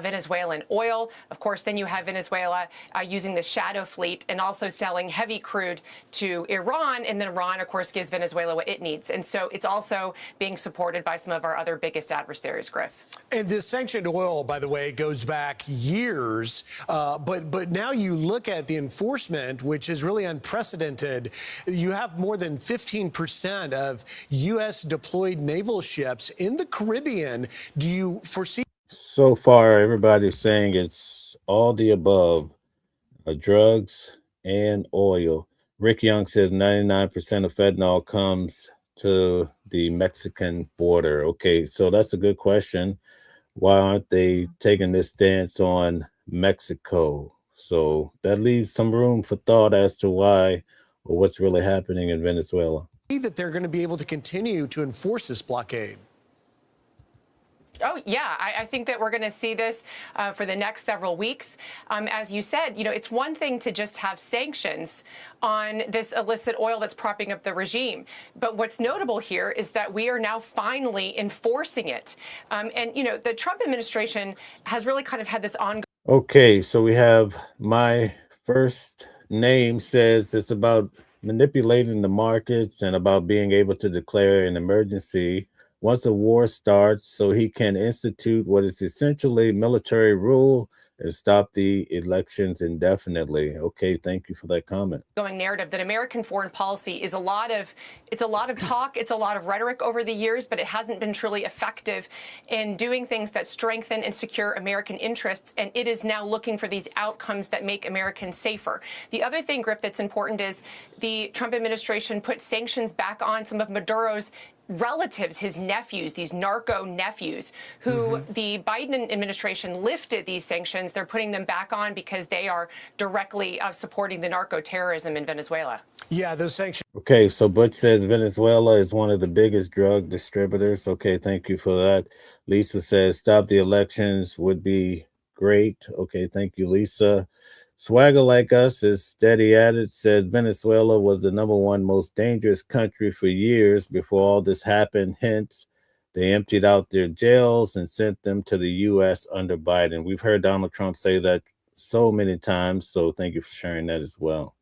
Venezuelan oil. Of course, then you have Venezuela using the shadow fleet and also selling heavy crude to Iran. And then Iran, of course, gives Venezuela what it needs. And so it's also being supported by some of our other biggest adversaries, Griff. And this sanctioned oil, by the way, goes back years. But now you look at the enforcement, which is really unprecedented. You have more than 15% of U.S. deployed naval ships in the Caribbean. Do you foresee? So far, everybody's saying it's all the above, drugs and oil. Rick Young says 99% of fentanyl comes to the Mexican border. Okay, so that's a good question. Why aren't they taking this stance on Mexico? So that leaves some room for thought as to why or what's really happening in Venezuela. That they're going to be able to continue to enforce this blockade? Oh, yeah, I think that we're going to see this for the next several weeks. As you said, you know, it's one thing to just have sanctions on this illicit oil that's propping up the regime. But what's notable here is that we are now finally enforcing it. And, you know, the Trump administration has really kind of had this ongoing. Okay, so we have my first name says it's about manipulating the markets and about being able to declare an emergency once a war starts so he can institute what is essentially military rule and stop the elections indefinitely. Okay, thank you for that comment. Going narrative that American foreign policy is a lot of talk, it's a lot of rhetoric over the years, but it hasn't been truly effective in doing things that strengthen and secure American interests. And it is now looking for these outcomes that make Americans safer. The other thing, Griff, that's important is the Trump administration put sanctions back on some of Maduro's relatives, his nephews, these narco nephews, who the Biden administration lifted these sanctions. They're putting them back on because they are directly supporting the narco terrorism in Venezuela. Yeah, those sanctions. Okay, so Butch says Venezuela is one of the biggest drug distributors. Okay, thank you for that. Lisa says stop the elections would be great. Okay, thank you, Lisa. Swagger Like Us is steady at it, says Venezuela was the #1 most dangerous country for years before all this happened. Hence, they emptied out their jails and sent them to the U.S. under Biden. We've heard Donald Trump say that so many times, so thank you for sharing that as well.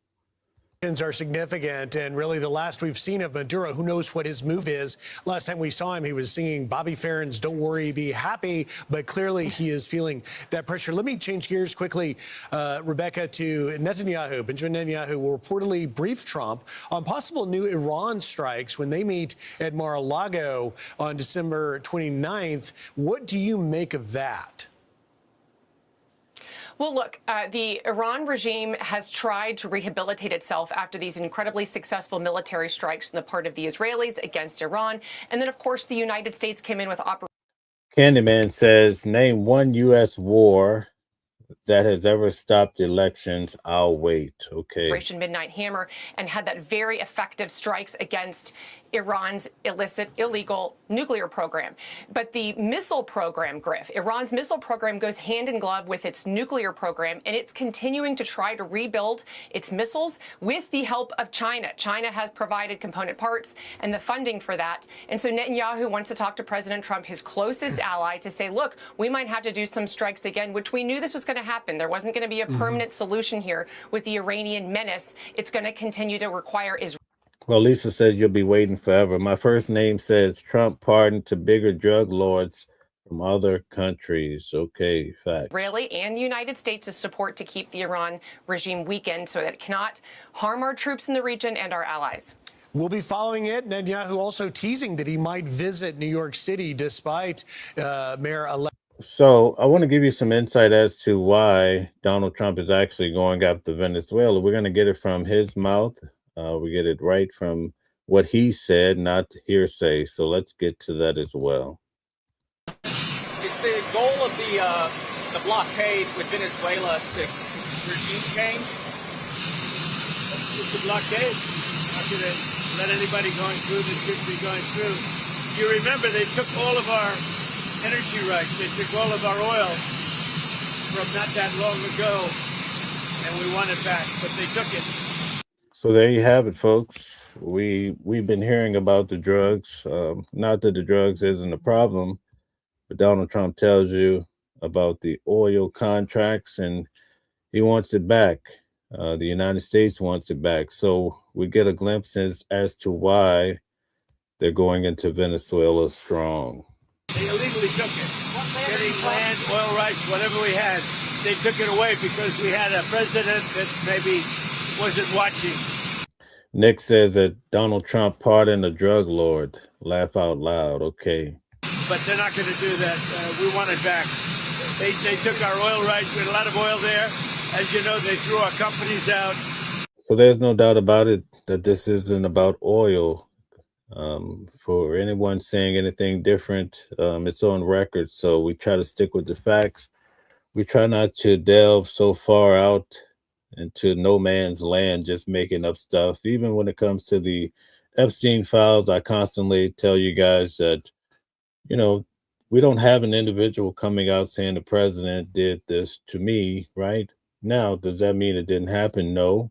Are significant, and really the last we've seen of Maduro, who knows what his move is. Last time we saw him, he was singing Bobby Farron's Don't Worry, Be Happy, but clearly he is feeling that pressure. Let me change gears quickly, Rebecca, to Netanyahu. Benjamin Netanyahu will reportedly brief Trump on possible new Iran strikes when they meet at Mar-a-Lago on December 29th. What do you make of that? Well, look, the Iran regime has tried to rehabilitate itself after these incredibly successful military strikes on the part of the Israelis against Iran. And then, of course, the United States came in with Operation Candyman says, name one U.S. war that has ever stopped elections. I'll wait. Okay. Operation Midnight Hammer, and had that very effective strikes against Iran's illegal nuclear program. But the missile program, Griff, Iran's missile program goes hand in glove with its nuclear program, and it's continuing to try to rebuild its missiles with the help of China. China has provided component parts and the funding for that. And so Netanyahu wants to talk to President Trump, his closest ally, to say, look, we might have to do some strikes again, which we knew this was going to happen. There wasn't going to be a permanent solution here with the Iranian menace. It's going to continue to require Israel. Well, Lisa says you'll be waiting forever. My first name says Trump pardon to bigger drug lords from other countries. Okay, facts. Israeli and the United States' support to keep the Iran regime weakened so that it cannot harm our troops in the region and our allies. We'll be following it. Netanyahu also teasing that he might visit New York City despite Mayor-elect. So I want to give you some insight as to why Donald Trump is actually going after Venezuela. We're going to get it from his mouth. We get it right from what he said, not hearsay. So let's get to that as well. It's the goal of the blockade with Venezuela to regime change. It's the blockade. Not going to let anybody going through that should be going through. You remember they took all of our energy rights. They took all of our oil from not that long ago, and we want it back, but they took it. So there you have it, folks. We've been hearing about the drugs. Not that the drugs isn't a problem, but Donald Trump tells you about the oil contracts, and he wants it back. The United States wants it back. So we get a glimpse as to why they're going into Venezuela strong. They illegally took it. Getting land, oil rights, whatever we had, they took it away because we had a president that maybe wasn't watching. Nick says that Donald Trump pardoned a drug lord. Laugh out loud. Okay. But they're not going to do that. We want it back. They took our oil rights. We had a lot of oil there. As you know, they threw our companies out. So there's no doubt about it that this isn't about oil. For anyone saying anything different, it's on record. So we try to stick with the facts. We try not to delve so far out into no man's land, just making up stuff. Even when it comes to the Epstein files, I constantly tell you guys that, we don't have an individual coming out saying the president did this to me, right? Now, does that mean it didn't happen? No.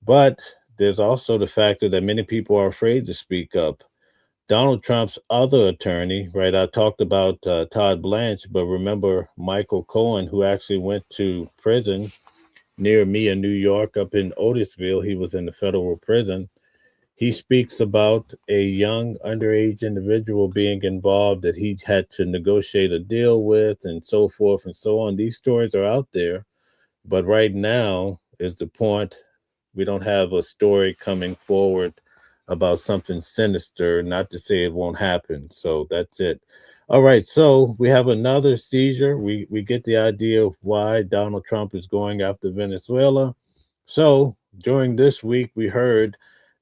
But there's also the factor that many people are afraid to speak up. Donald Trump's other attorney, right? I talked about Todd Blanche, but remember Michael Cohen, who actually went to prison near me in New York, up in Otisville. He was in the federal prison. He speaks about a young underage individual being involved that he had to negotiate a deal with, and so forth and so on. These stories are out there, but right now is the point. We don't have a story coming forward about something sinister, not to say it won't happen. So that's it. All right, so we have another seizure. We get the idea of why Donald Trump is going after Venezuela. So during this week, we heard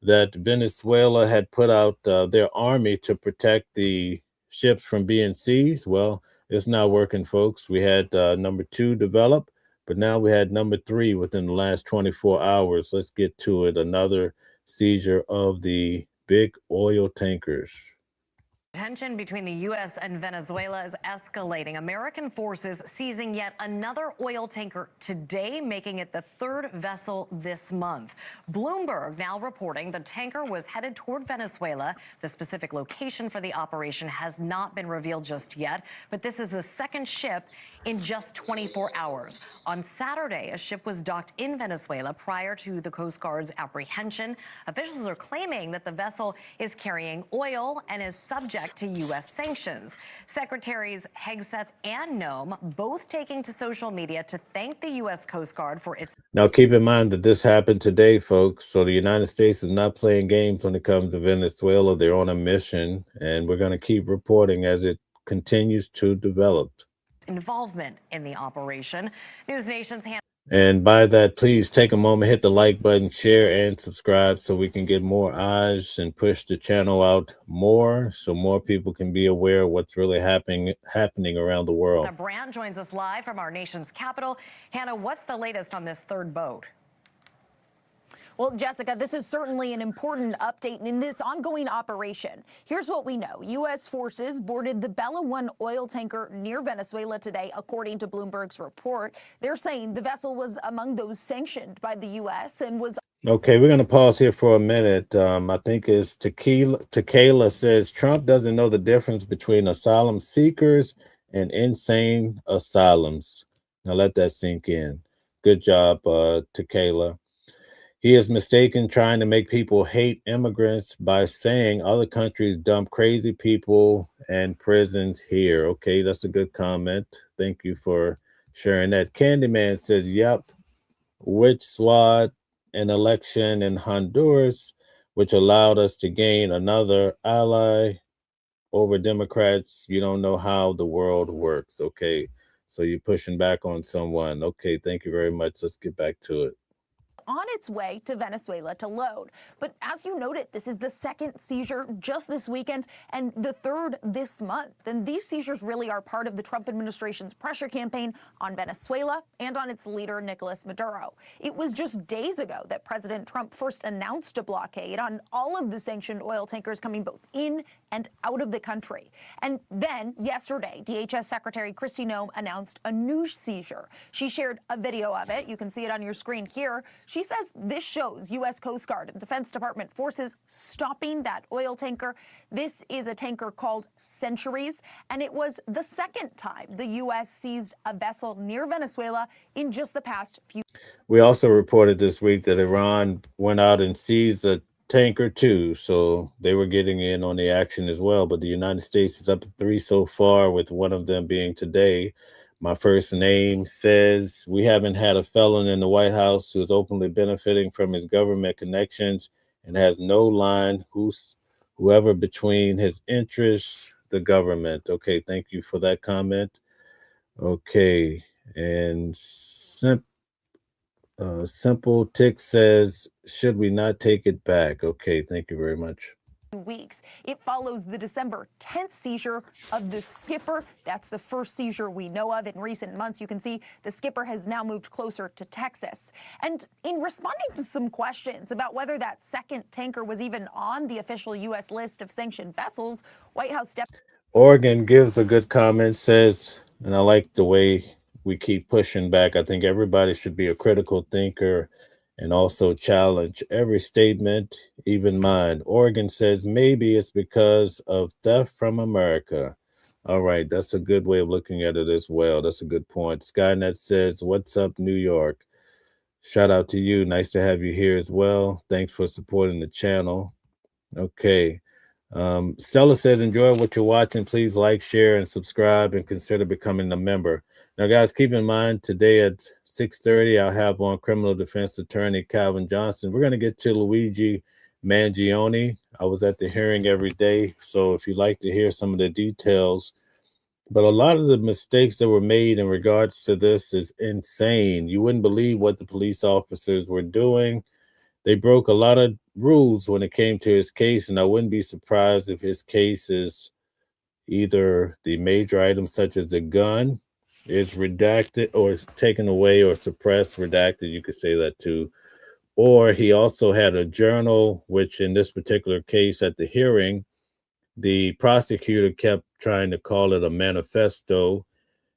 that Venezuela had put out their army to protect the ships from being seized. Well, it's not working, folks. We had number 2 develop, but now we had number 3 within the last 24 hours. Let's get to it. Another seizure of the big oil tankers. Tension between the U.S. and Venezuela is escalating. American forces seizing yet another oil tanker today, making it the 3rd vessel this month. Bloomberg now reporting the tanker was headed toward Venezuela. The specific location for the operation has not been revealed just yet, but this is the 2nd ship in just 24 hours. On Saturday, a ship was docked in Venezuela prior to the Coast Guard's apprehension. Officials are claiming that the vessel is carrying oil and is subject to U.S. sanctions. Secretaries Hegseth and Noem both taking to social media to thank the U.S. Coast Guard for its... Now, keep in mind that this happened today, folks. So the United States is not playing games when it comes to Venezuela. They're on a mission, and we're going to keep reporting as it continues to develop. Involvement in the operation. News Nation's And by that, please take a moment, hit the like button, share, and subscribe so we can get more eyes and push the channel out more so more people can be aware of what's really happening around the world. Hannah Brandt joins us live from our nation's capital. Hannah, what's the latest on this third boat? Well, Jessica, this is certainly an important update in this ongoing operation. Here's what we know. U.S. forces boarded the Bella 1 oil tanker near Venezuela today, according to Bloomberg's report. They're saying the vessel was among those sanctioned by the U.S. and was... Okay, we're going to pause here for a minute. I think it's Tequila says Trump doesn't know the difference between asylum seekers and insane asylums. Now let that sink in. Good job, Tequila. He is mistaken trying to make people hate immigrants by saying other countries dump crazy people and prisons here. Okay, that's a good comment. Thank you for sharing that. Candyman says, yep, which swat an election in Honduras, which allowed us to gain another ally over Democrats. You don't know how the world works. Okay, so you're pushing back on someone. Okay, thank you very much. Let's get back to it. On its way to Venezuela to load. But as you noted, this is the second seizure just this weekend and the third this month. And these seizures really are part of the Trump administration's pressure campaign on Venezuela and on its leader, Nicolas Maduro. It was just days ago that President Trump first announced a blockade on all of the sanctioned oil tankers coming both in and out of the country. And then yesterday, DHS Secretary Kristi Noem announced a new seizure. She shared a video of it. You can see it on your screen here. She says this shows U.S. Coast Guard and Defense Department forces stopping that oil tanker. This is a tanker called Centuries, and it was the second time the U.S. seized a vessel near Venezuela in just the past few. We also reported this week that Iran went out and seized a tanker too, so they were getting in on the action as well. But the United States is up to 3 so far, with one of them being today. My first name says we haven't had a felon in the White House who is openly benefiting from his government connections and has no line whoever between his interests, the government. Okay, thank you for that comment. Okay, and Simple Tick says, should we not take it back? Okay, thank you very much. Weeks. It follows the December 10th seizure of the skipper. That's the first seizure we know of in recent months. You can see the skipper has now moved closer to Texas. And in responding to some questions about whether that second tanker was even on the official U.S. list of sanctioned vessels, White House Oregon gives a good comment, says, and I like the way we keep pushing back. I think everybody should be a critical thinker and also challenge every statement, even mine. Oregon says maybe it's because of theft from America. All right, that's a good way of looking at it as well. That's a good point. Skynet says, what's up, New York? Shout out to you. Nice to have you here as well. Thanks for supporting the channel. Okay. Stella says, enjoy what you're watching. Please like, share, and subscribe, and consider becoming a member. Now, guys, keep in mind, today at 6:30, I'll have on criminal defense attorney Calvin Johnson. We're going to get to Luigi Mangione. I was at the hearing every day, so if you'd like to hear some of the details, but a lot of the mistakes that were made in regards to this is insane. You wouldn't believe what the police officers were doing. They broke a lot of rules when it came to his case, and I wouldn't be surprised if his case is either the major items such as a gun is redacted or is taken away or suppressed, redacted, you could say that too. Or he also had a journal, which in this particular case at the hearing, the prosecutor kept trying to call it a manifesto.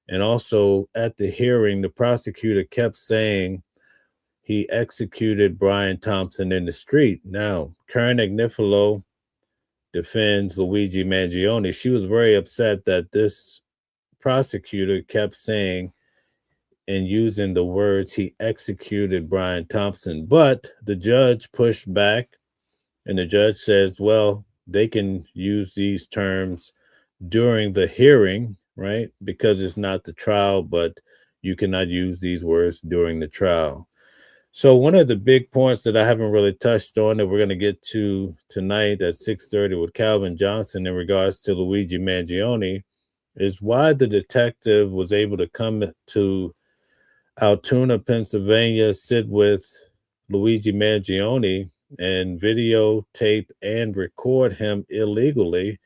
And also at the hearing, the prosecutor kept saying he executed Brian Thompson in the street. Now, Karen Agnifilo defends Luigi Mangione. She was very upset that this prosecutor kept saying and using the words he executed Brian Thompson. But the judge pushed back, and the judge says, well, they can use these terms during the hearing, right? Because it's not the trial, but you cannot use these words during the trial. So one of the big points that I haven't really touched on that we're going to get to tonight at 6:30 with Calvin Johnson in regards to Luigi Mangione is why the detective was able to come to Altoona, Pennsylvania, sit with Luigi Mangione and videotape and record him illegally,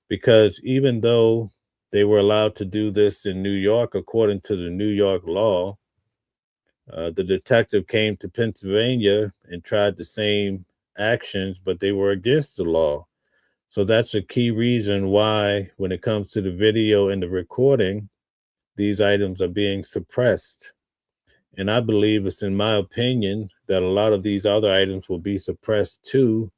because even though they were allowed to do this in New York according to the New York law, the detective came to Pennsylvania and tried the same actions, but they were against the law. So that's a key reason why, when it comes to the video and the recording, these items are being suppressed. And I believe, it's in my opinion, that a lot of these other items will be suppressed too,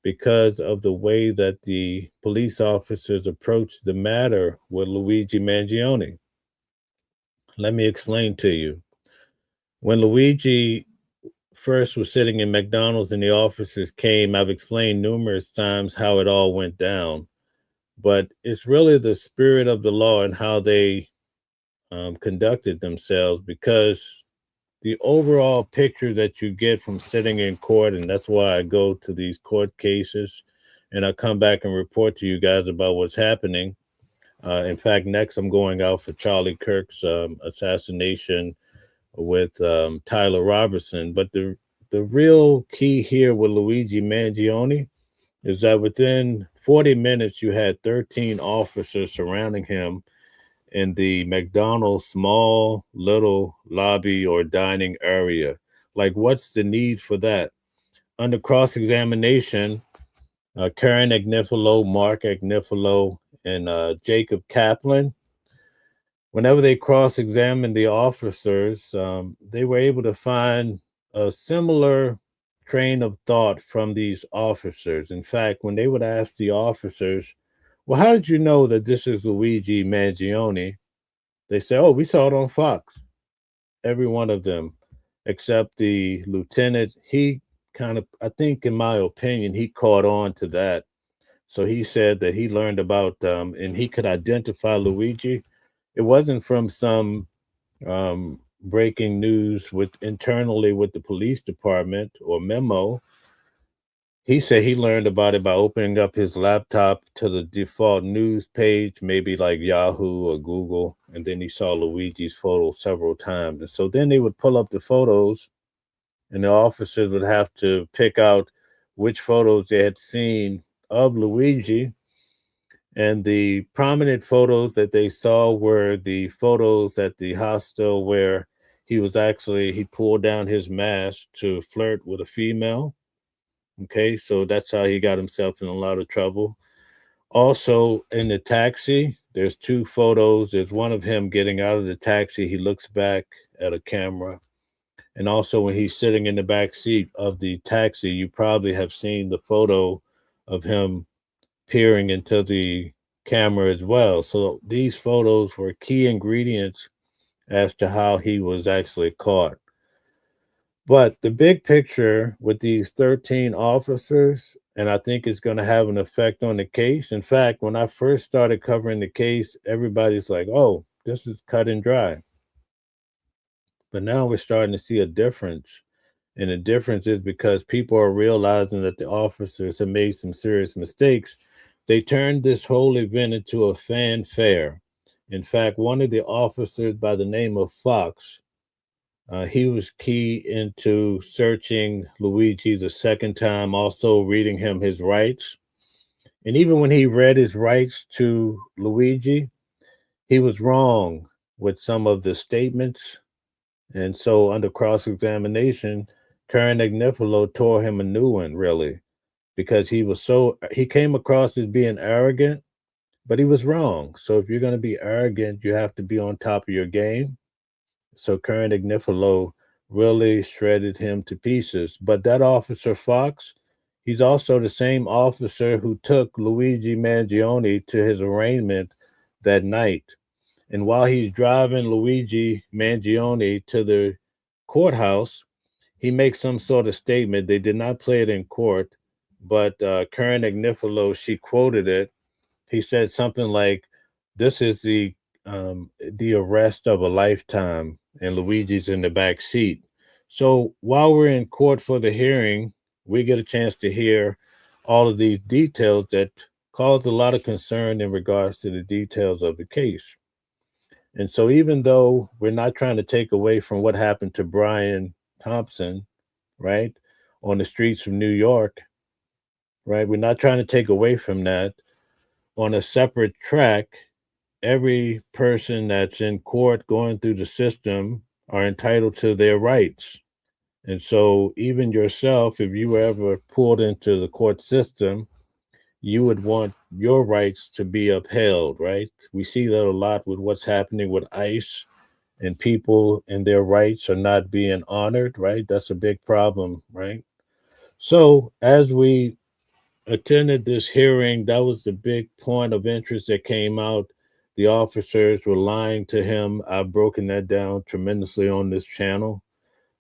because of the way that the police officers approached the matter with Luigi Mangione. Let me explain to you. When Luigi first was sitting in McDonald's and the officers came, I've explained numerous times how it all went down. But it's really the spirit of the law and how they conducted themselves, because the overall picture that you get from sitting in court, and that's why I go to these court cases and I come back and report to you guys about what's happening. In fact, next I'm going out for Charlie Kirk's assassination with Tyler Robertson. But the real key here with Luigi Mangione is that within 40 minutes, you had 13 officers surrounding him in the McDonald's small little lobby or dining area. Like, what's the need for that? Under cross-examination, Karen Agnifilo, Mark Agnifilo, and Jacob Kaplan, whenever they cross-examined the officers, they were able to find a similar train of thought from these officers. In fact, when they would ask the officers, well, how did you know that this is Luigi Mangione? They say, oh, we saw it on Fox. Every one of them, except the lieutenant. He kind of, I think, in my opinion, he caught on to that. So he said that he learned about, and he could identify Luigi. It wasn't from some breaking news internally with the police department or memo. He said he learned about it by opening up his laptop to the default news page, maybe like Yahoo or Google, and then he saw Luigi's photo several times. And so then they would pull up the photos, and the officers would have to pick out which photos they had seen of Luigi. And the prominent photos that they saw were the photos at the hostel where he pulled down his mask to flirt with a female. Okay, so that's how he got himself in a lot of trouble. Also, in the taxi, there's two photos. There's one of him getting out of the taxi. He looks back at a camera. And also, when he's sitting in the back seat of the taxi, you probably have seen the photo of him peering into the camera as well. So these photos were key ingredients as to how he was actually caught. But the big picture with these 13 officers, and I think it's going to have an effect on the case. In fact, when I first started covering the case, everybody's like, oh, this is cut and dry. But now we're starting to see a difference. And the difference is because people are realizing that the officers have made some serious mistakes. They turned this whole event into a fanfare. In fact, one of the officers by the name of Fox, he was key into searching Luigi the second time, also reading him his rights. And even when he read his rights to Luigi, he was wrong with some of the statements. And so under cross-examination, Karen Agnifilo tore him a new one, really, because he came across as being arrogant, but he was wrong. So if you're going to be arrogant, you have to be on top of your game. So Karen Agnifilo really shredded him to pieces. But that officer Fox, he's also the same officer who took Luigi Mangione to his arraignment that night. And while he's driving Luigi Mangione to the courthouse, he makes some sort of statement. They did not play it in court, but Karen Agnifilo, she quoted it. He said something like, "This is the arrest of a lifetime," and Luigi's in the back seat. So while we're in court for the hearing, we get a chance to hear all of these details that cause a lot of concern in regards to the details of the case. And so even though we're not trying to take away from what happened to Brian Thompson, right, on the streets of New York, right, we're not trying to take away from that. On a separate track, every person that's in court going through the system are entitled to their rights. And so even yourself, if you were ever pulled into the court system, you would want your rights to be upheld, right? We see that a lot with what's happening with ICE, and people and their rights are not being honored, right? That's a big problem, right? So as we attended this hearing, that was the big point of interest that came out. The officers were lying to him. I've broken that down tremendously on this channel.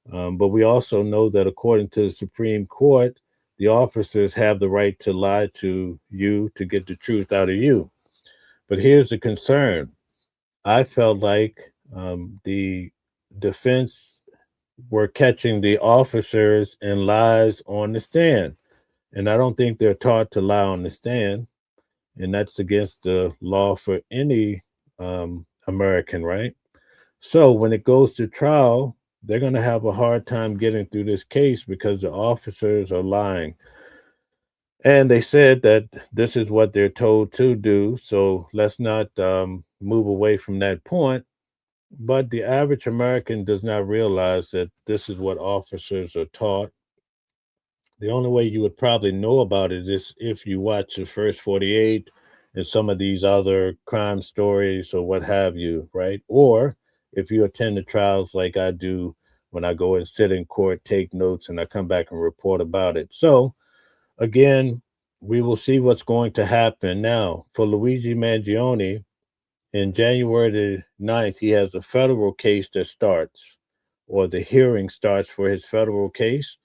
But we also know that according to the Supreme Court, the officers have the right to lie to you to get the truth out of you. But here's the concern. I felt like the defense were catching the officers in lies on the stand. And I don't think they're taught to lie on the stand. And that's against the law for any American, right? So when it goes to trial, they're going to have a hard time getting through this case because the officers are lying. And they said that this is what they're told to do. So let's not move away from that point. But the average American does not realize that this is what officers are taught. The only way you would probably know about it is if you watch the first 48 and some of these other crime stories or what have you, right? Or if you attend the trials like I do when I go and sit in court, take notes, and I come back and report about it. So again, we will see what's going to happen. Now, for Luigi Mangione, in January the 9th, he has a federal case that starts, or the hearing starts for his federal case.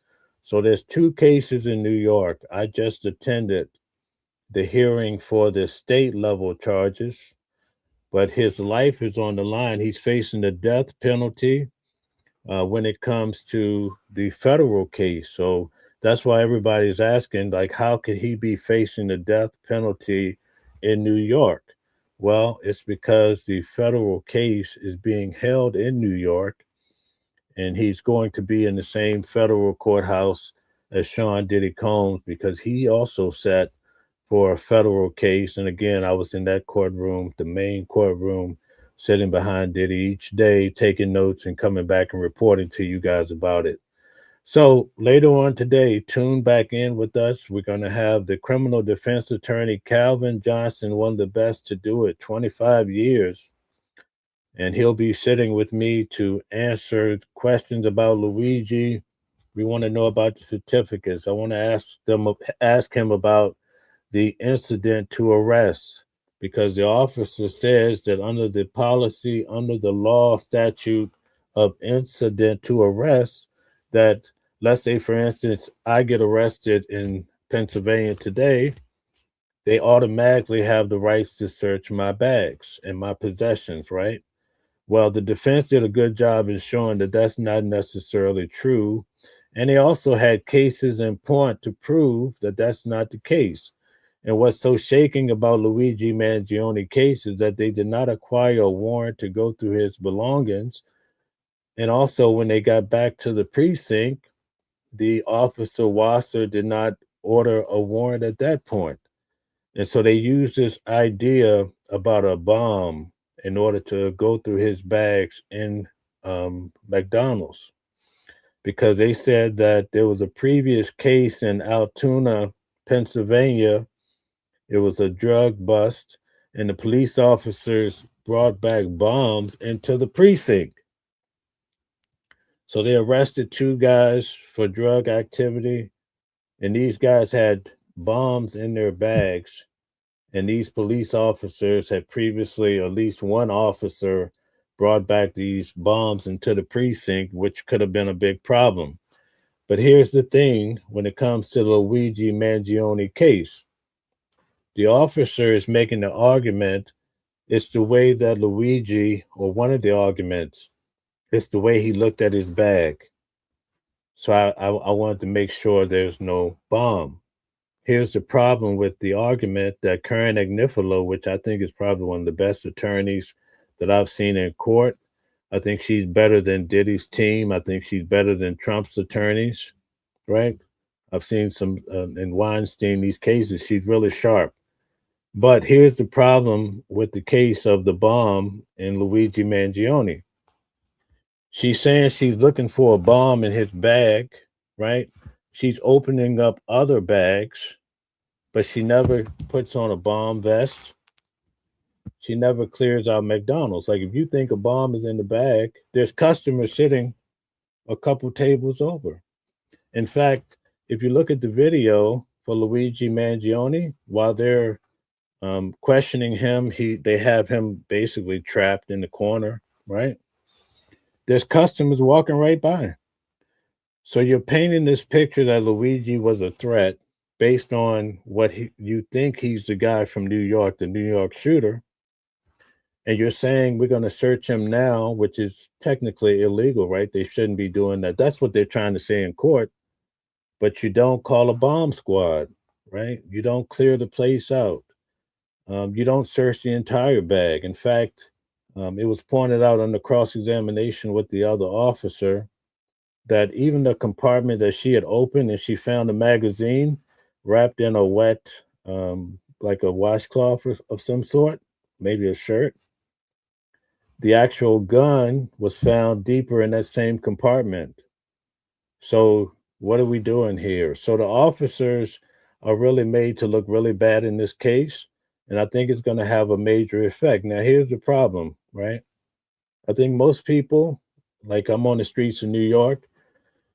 So there's two cases in New York. I just attended the hearing for the state level charges, but his life is on the line. He's facing the death penalty when it comes to the federal case. So that's why everybody's asking, like, how could he be facing the death penalty in New York? Well, it's because the federal case is being held in New York, and he's going to be in the same federal courthouse as Sean Diddy Combs because he also sat for a federal case. And again, I was in that courtroom, the main courtroom, sitting behind Diddy each day, taking notes and coming back and reporting to you guys about it. So later on today, tune back in with us. We're going to have the criminal defense attorney, Calvin Johnson, one of the best to do it, 25 years. And he'll be sitting with me to answer questions about Luigi. We want to know about the certificates. I want to ask him about the incident to arrest, because the officer says that under the policy, under the law statute of incident to arrest, that let's say, for instance, I get arrested in Pennsylvania today, they automatically have the rights to search my bags and my possessions, right? Well, the defense did a good job in showing that that's not necessarily true. And they also had cases in point to prove that that's not the case. And what's so shaking about Luigi Mangione case is that they did not acquire a warrant to go through his belongings. And also, when they got back to the precinct, the officer Wasser did not order a warrant at that point. And so they used this idea about a bomb in order to go through his bags in McDonald's, because they said that there was a previous case in Altoona, Pennsylvania. It was a drug bust, and the police officers brought back bombs into the precinct. So they arrested two guys for drug activity, and these guys had bombs in their bags. And these police officers had previously, at least one officer, brought back these bombs into the precinct, which could have been a big problem. But here's the thing, when it comes to the Luigi Mangione case, the officer is making the argument it's the way that Luigi, or one of the arguments, it's the way he looked at his bag. So I wanted to make sure there's no bomb. Here's the problem with the argument that Karen Agnifilo, which I think is probably one of the best attorneys that I've seen in court. I think she's better than Diddy's team. I think she's better than Trump's attorneys, right? I've seen some in Weinstein, these cases, she's really sharp. But here's the problem with the case of the bomb in Luigi Mangione. She's saying she's looking for a bomb in his bag, right? She's opening up other bags, but she never puts on a bomb vest. She never clears out McDonald's. Like, if you think a bomb is in the bag, there's customers sitting a couple tables over. In fact, if you look at the video for Luigi Mangione, while they're questioning him, they have him basically trapped in the corner, right? There's customers walking right by. So you're painting this picture that Luigi was a threat based on what you think he's the guy from New York, the New York shooter. And you're saying we're going to search him now, which is technically illegal, right? They shouldn't be doing that. That's what they're trying to say in court. But you don't call a bomb squad, right? You don't clear the place out. You don't search the entire bag. In fact, it was pointed out on the cross-examination with the other officer that even the compartment that she had opened and she found a magazine wrapped in a wet, like a washcloth of some sort, maybe a shirt. The actual gun was found deeper in that same compartment. So what are we doing here? So the officers are really made to look really bad in this case, and I think it's going to have a major effect. Now, here's the problem, right? I think most people, like I'm on the streets of New York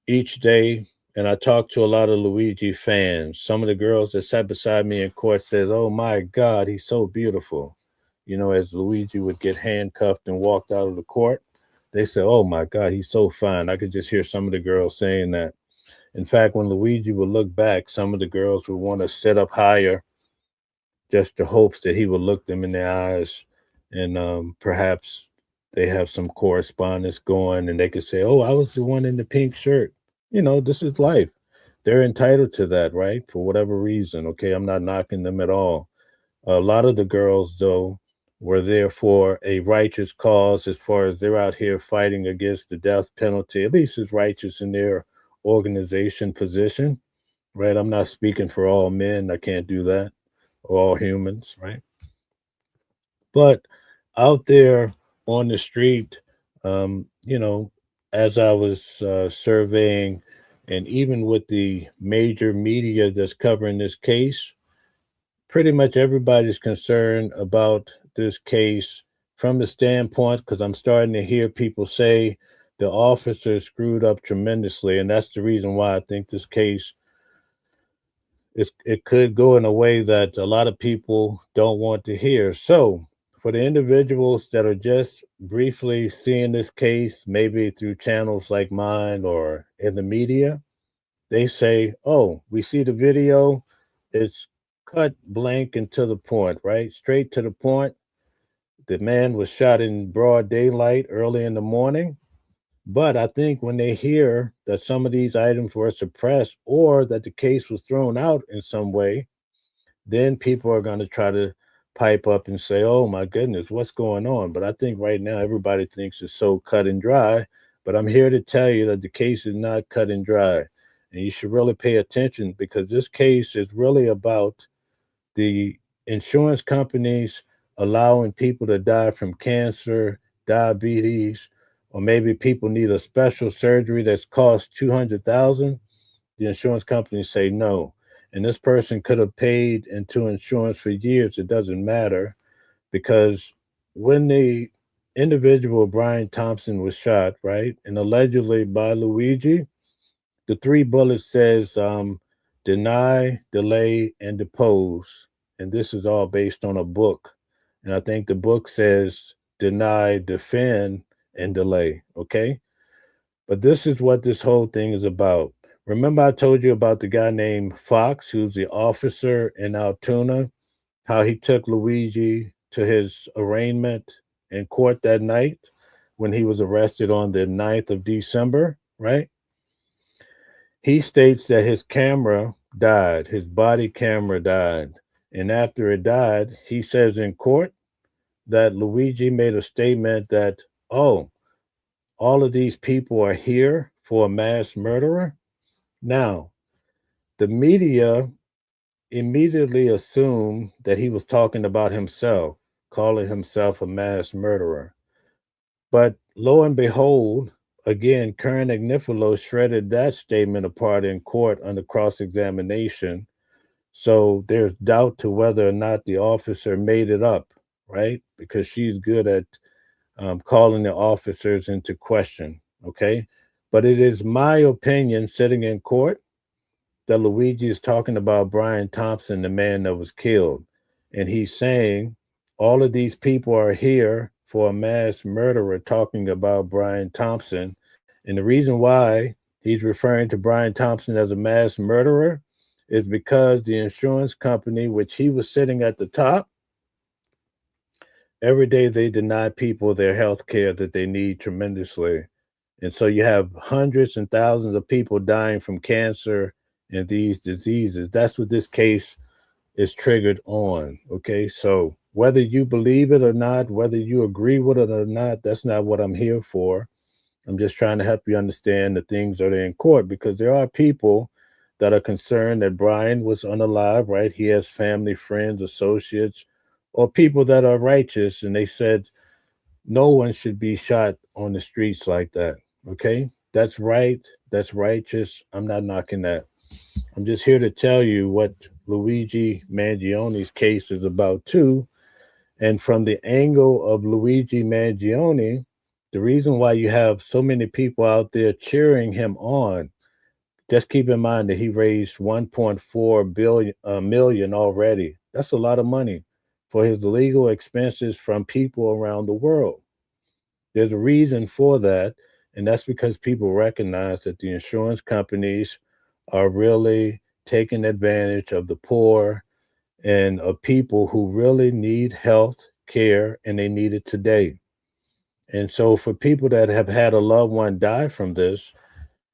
each day, and I talk to a lot of Luigi fans. Some of the girls that sat beside me in court says, "Oh my God, he's so beautiful." You know, as Luigi would get handcuffed and walked out of the court, they say, "Oh my God, he's so fine." I could just hear some of the girls saying that. In fact, when Luigi would look back, some of the girls would want to sit up higher, just the hopes that he would look them in the eyes, and perhaps they have some correspondence going, and they could say, "Oh, I was the one in the pink shirt." You know, this is life. They're entitled to that, right? For whatever reason. Okay, I'm not knocking them at all. A lot of the girls, though, were there for a righteous cause, as far as they're out here fighting against the death penalty, at least as righteous in their organization position, right? I'm not speaking for all men. I can't do that, or all humans, right? But out there on the street, you know, as I was surveying, and even with the major media that's covering this case, pretty much everybody's concerned about this case from the standpoint, because I'm starting to hear people say the officer screwed up tremendously, and that's the reason why I think this case it could go in a way that a lot of people don't want to hear. So, for the individuals that are just briefly seeing this case, maybe through channels like mine or in the media, they say, "Oh, we see the video. It's cut blank and to the point, right? Straight to the point. The man was shot in broad daylight early in the morning." But I think when they hear that some of these items were suppressed or that the case was thrown out in some way, then people are going to try to pipe up and say, "Oh my goodness, what's going on?" But I think right now everybody thinks it's so cut and dry. But I'm here to tell you that the case is not cut and dry. And you should really pay attention, because this case is really about the insurance companies allowing people to die from cancer, diabetes, or maybe people need a special surgery that's cost 200,000. The insurance companies say no. And this person could have paid into insurance for years. It doesn't matter, because when the individual Brian Thompson was shot, right, and allegedly by Luigi, the three bullets says deny, delay, and depose. And this is all based on a book. And I think the book says deny, defend, and delay. Okay. But this is what this whole thing is about. Remember, I told you about the guy named Fox, who's the officer in Altoona, how he took Luigi to his arraignment in court that night when he was arrested on the 9th of December, right? He states that his camera died, his body camera died. And after it died, he says in court that Luigi made a statement that, oh, all of these people are here for a mass murderer? Now, the media immediately assumed that he was talking about himself, calling himself a mass murderer. But lo and behold, again, Karen Agnifilo shredded that statement apart in court under cross examination. So there's doubt to whether or not the officer made it up, right? Because she's good at calling the officers into question, okay? But it is my opinion, sitting in court, that Luigi is talking about Brian Thompson, the man that was killed. And he's saying all of these people are here for a mass murderer, talking about Brian Thompson. And the reason why he's referring to Brian Thompson as a mass murderer is because the insurance company, which he was sitting at the top, every day they deny people their health care that they need tremendously. And so you have hundreds and thousands of people dying from cancer and these diseases. That's what this case is triggered on. Okay. So whether you believe it or not, whether you agree with it or not, that's not what I'm here for. I'm just trying to help you understand the things that are in court, because there are people that are concerned that Brian was unalive, right? He has family, friends, associates, or people that are righteous, and they said no one should be shot on the streets like that. Okay? That's right. That's righteous. I'm not knocking that. I'm just here to tell you what Luigi Mangione's case is about, too. And from the angle of Luigi Mangione, the reason why you have so many people out there cheering him on, just keep in mind that he raised 1.4 million already. That's a lot of money for his legal expenses from people around the world. There's a reason for that, and that's because people recognize that the insurance companies are really taking advantage of the poor and of people who really need health care, and they need it today. And so for people that have had a loved one die from this,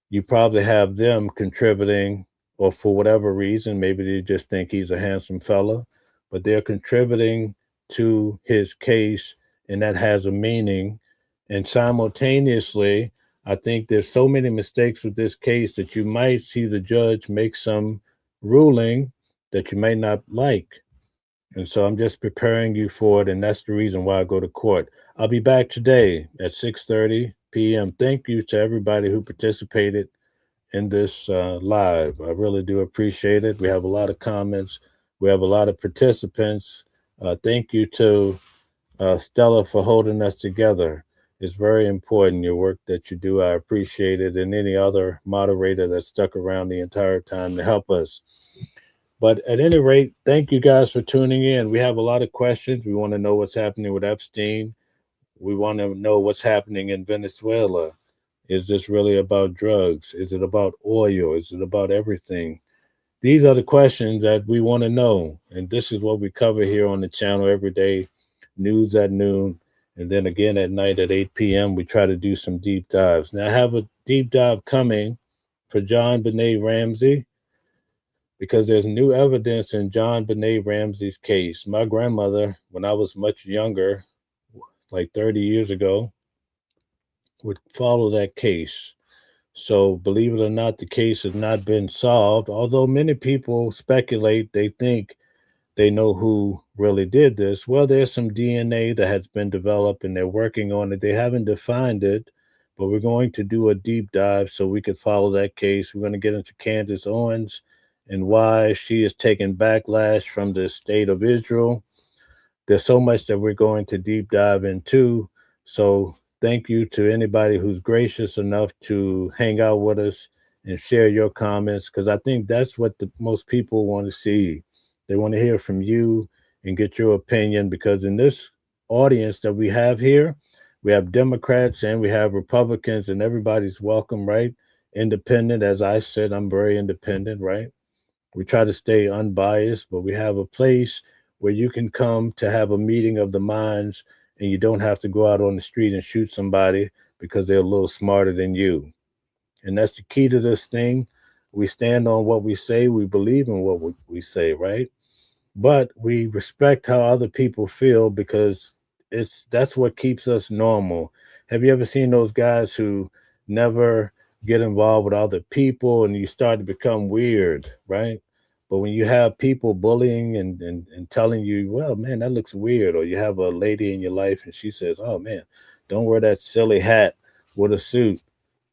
you probably have them contributing, or for whatever reason, maybe they just think he's a handsome fella, but they're contributing to his case, and that has a meaning. And simultaneously, I think there's so many mistakes with this case that you might see the judge make some ruling that you may not like. And so I'm just preparing you for it, and that's the reason why I go to court. I'll be back today at 6:30 p.m. Thank you to everybody who participated in this live. I really do appreciate it. We have a lot of comments. We have a lot of participants. Thank you to Stella for holding us together. It's very important, your work that you do. I appreciate it. And any other moderator that stuck around the entire time to help us. But at any rate, thank you guys for tuning in. We have a lot of questions. We want to know what's happening with Epstein. We want to know what's happening in Venezuela. Is this really about drugs? Is it about oil? Is it about everything? These are the questions that we want to know. And this is what we cover here on the channel every day, news at noon. And then again at night at 8 p.m., we try to do some deep dives. Now, I have a deep dive coming for John Benet Ramsey, because there's new evidence in John Benet Ramsey's case. My grandmother, when I was much younger, like 30 years ago, would follow that case. So believe it or not, the case has not been solved, although many people speculate, they think they know who really did this. Well, there's some DNA that has been developed and they're working on it. They haven't defined it, but we're going to do a deep dive so we could follow that case. We're going to get into Candace Owens and why she is taking backlash from the state of Israel. There's so much that we're going to deep dive into. So thank you to anybody who's gracious enough to hang out with us and share your comments, because I think that's what most people want to see. They want to hear from you and get your opinion, because in this audience that we have here, we have Democrats and we have Republicans, and everybody's welcome, right? Independent, as I said, I'm very independent, right? We try to stay unbiased, but we have a place where you can come to have a meeting of the minds, and you don't have to go out on the street and shoot somebody because they're a little smarter than you. And that's the key to this thing. We stand on what we say. We believe in what we say, right? But we respect how other people feel, because that's what keeps us normal. Have you ever seen those guys who never get involved with other people and you start to become weird, right? But when you have people bullying and telling you, well, man, that looks weird, or you have a lady in your life and she says, oh man, don't wear that silly hat with a suit,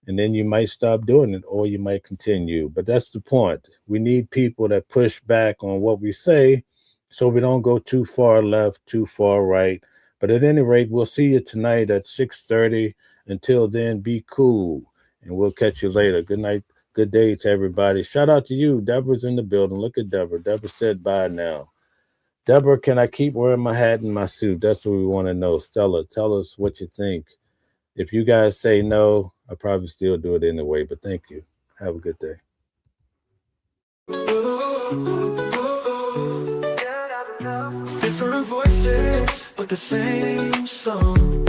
and then you might stop doing it or you might continue. But that's the point. We need people that push back on what we say so we don't go too far left, too far right. But at any rate, we'll see you tonight at 6:30. Until then, be cool, and we'll catch you later. Good night. Good day to everybody. Shout out to you. Deborah's in the building. Look at Deborah. Deborah said bye now. Deborah, can I keep wearing my hat and my suit? That's what we want to know. Stella, tell us what you think. If you guys say no, I'll probably still do it anyway, but thank you. Have a good day. Different voices, but the same song.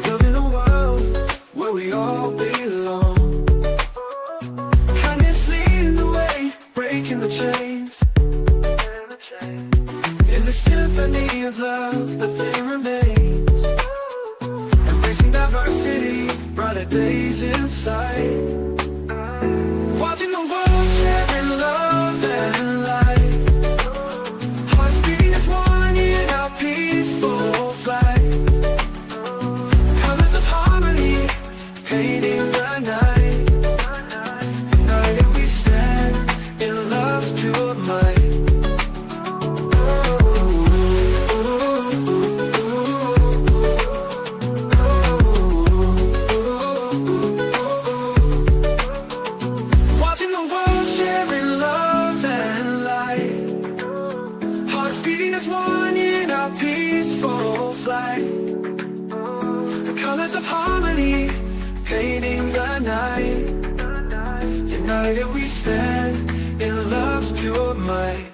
Living a world where we all belong. Kindness leading the way, breaking the chains. In the symphony of love, the thing remains. Embracing diversity, brighter days in sight. Watching the world sharing love and light. Hearts beating as one in our peaceful flight. Colors of harmony, painting the night. United we stand in love's pure might. Watching the world sharing love and light. Hearts beating as one in our peaceful flight. The colors of harmony, painting the night. United we stand in love's pure might.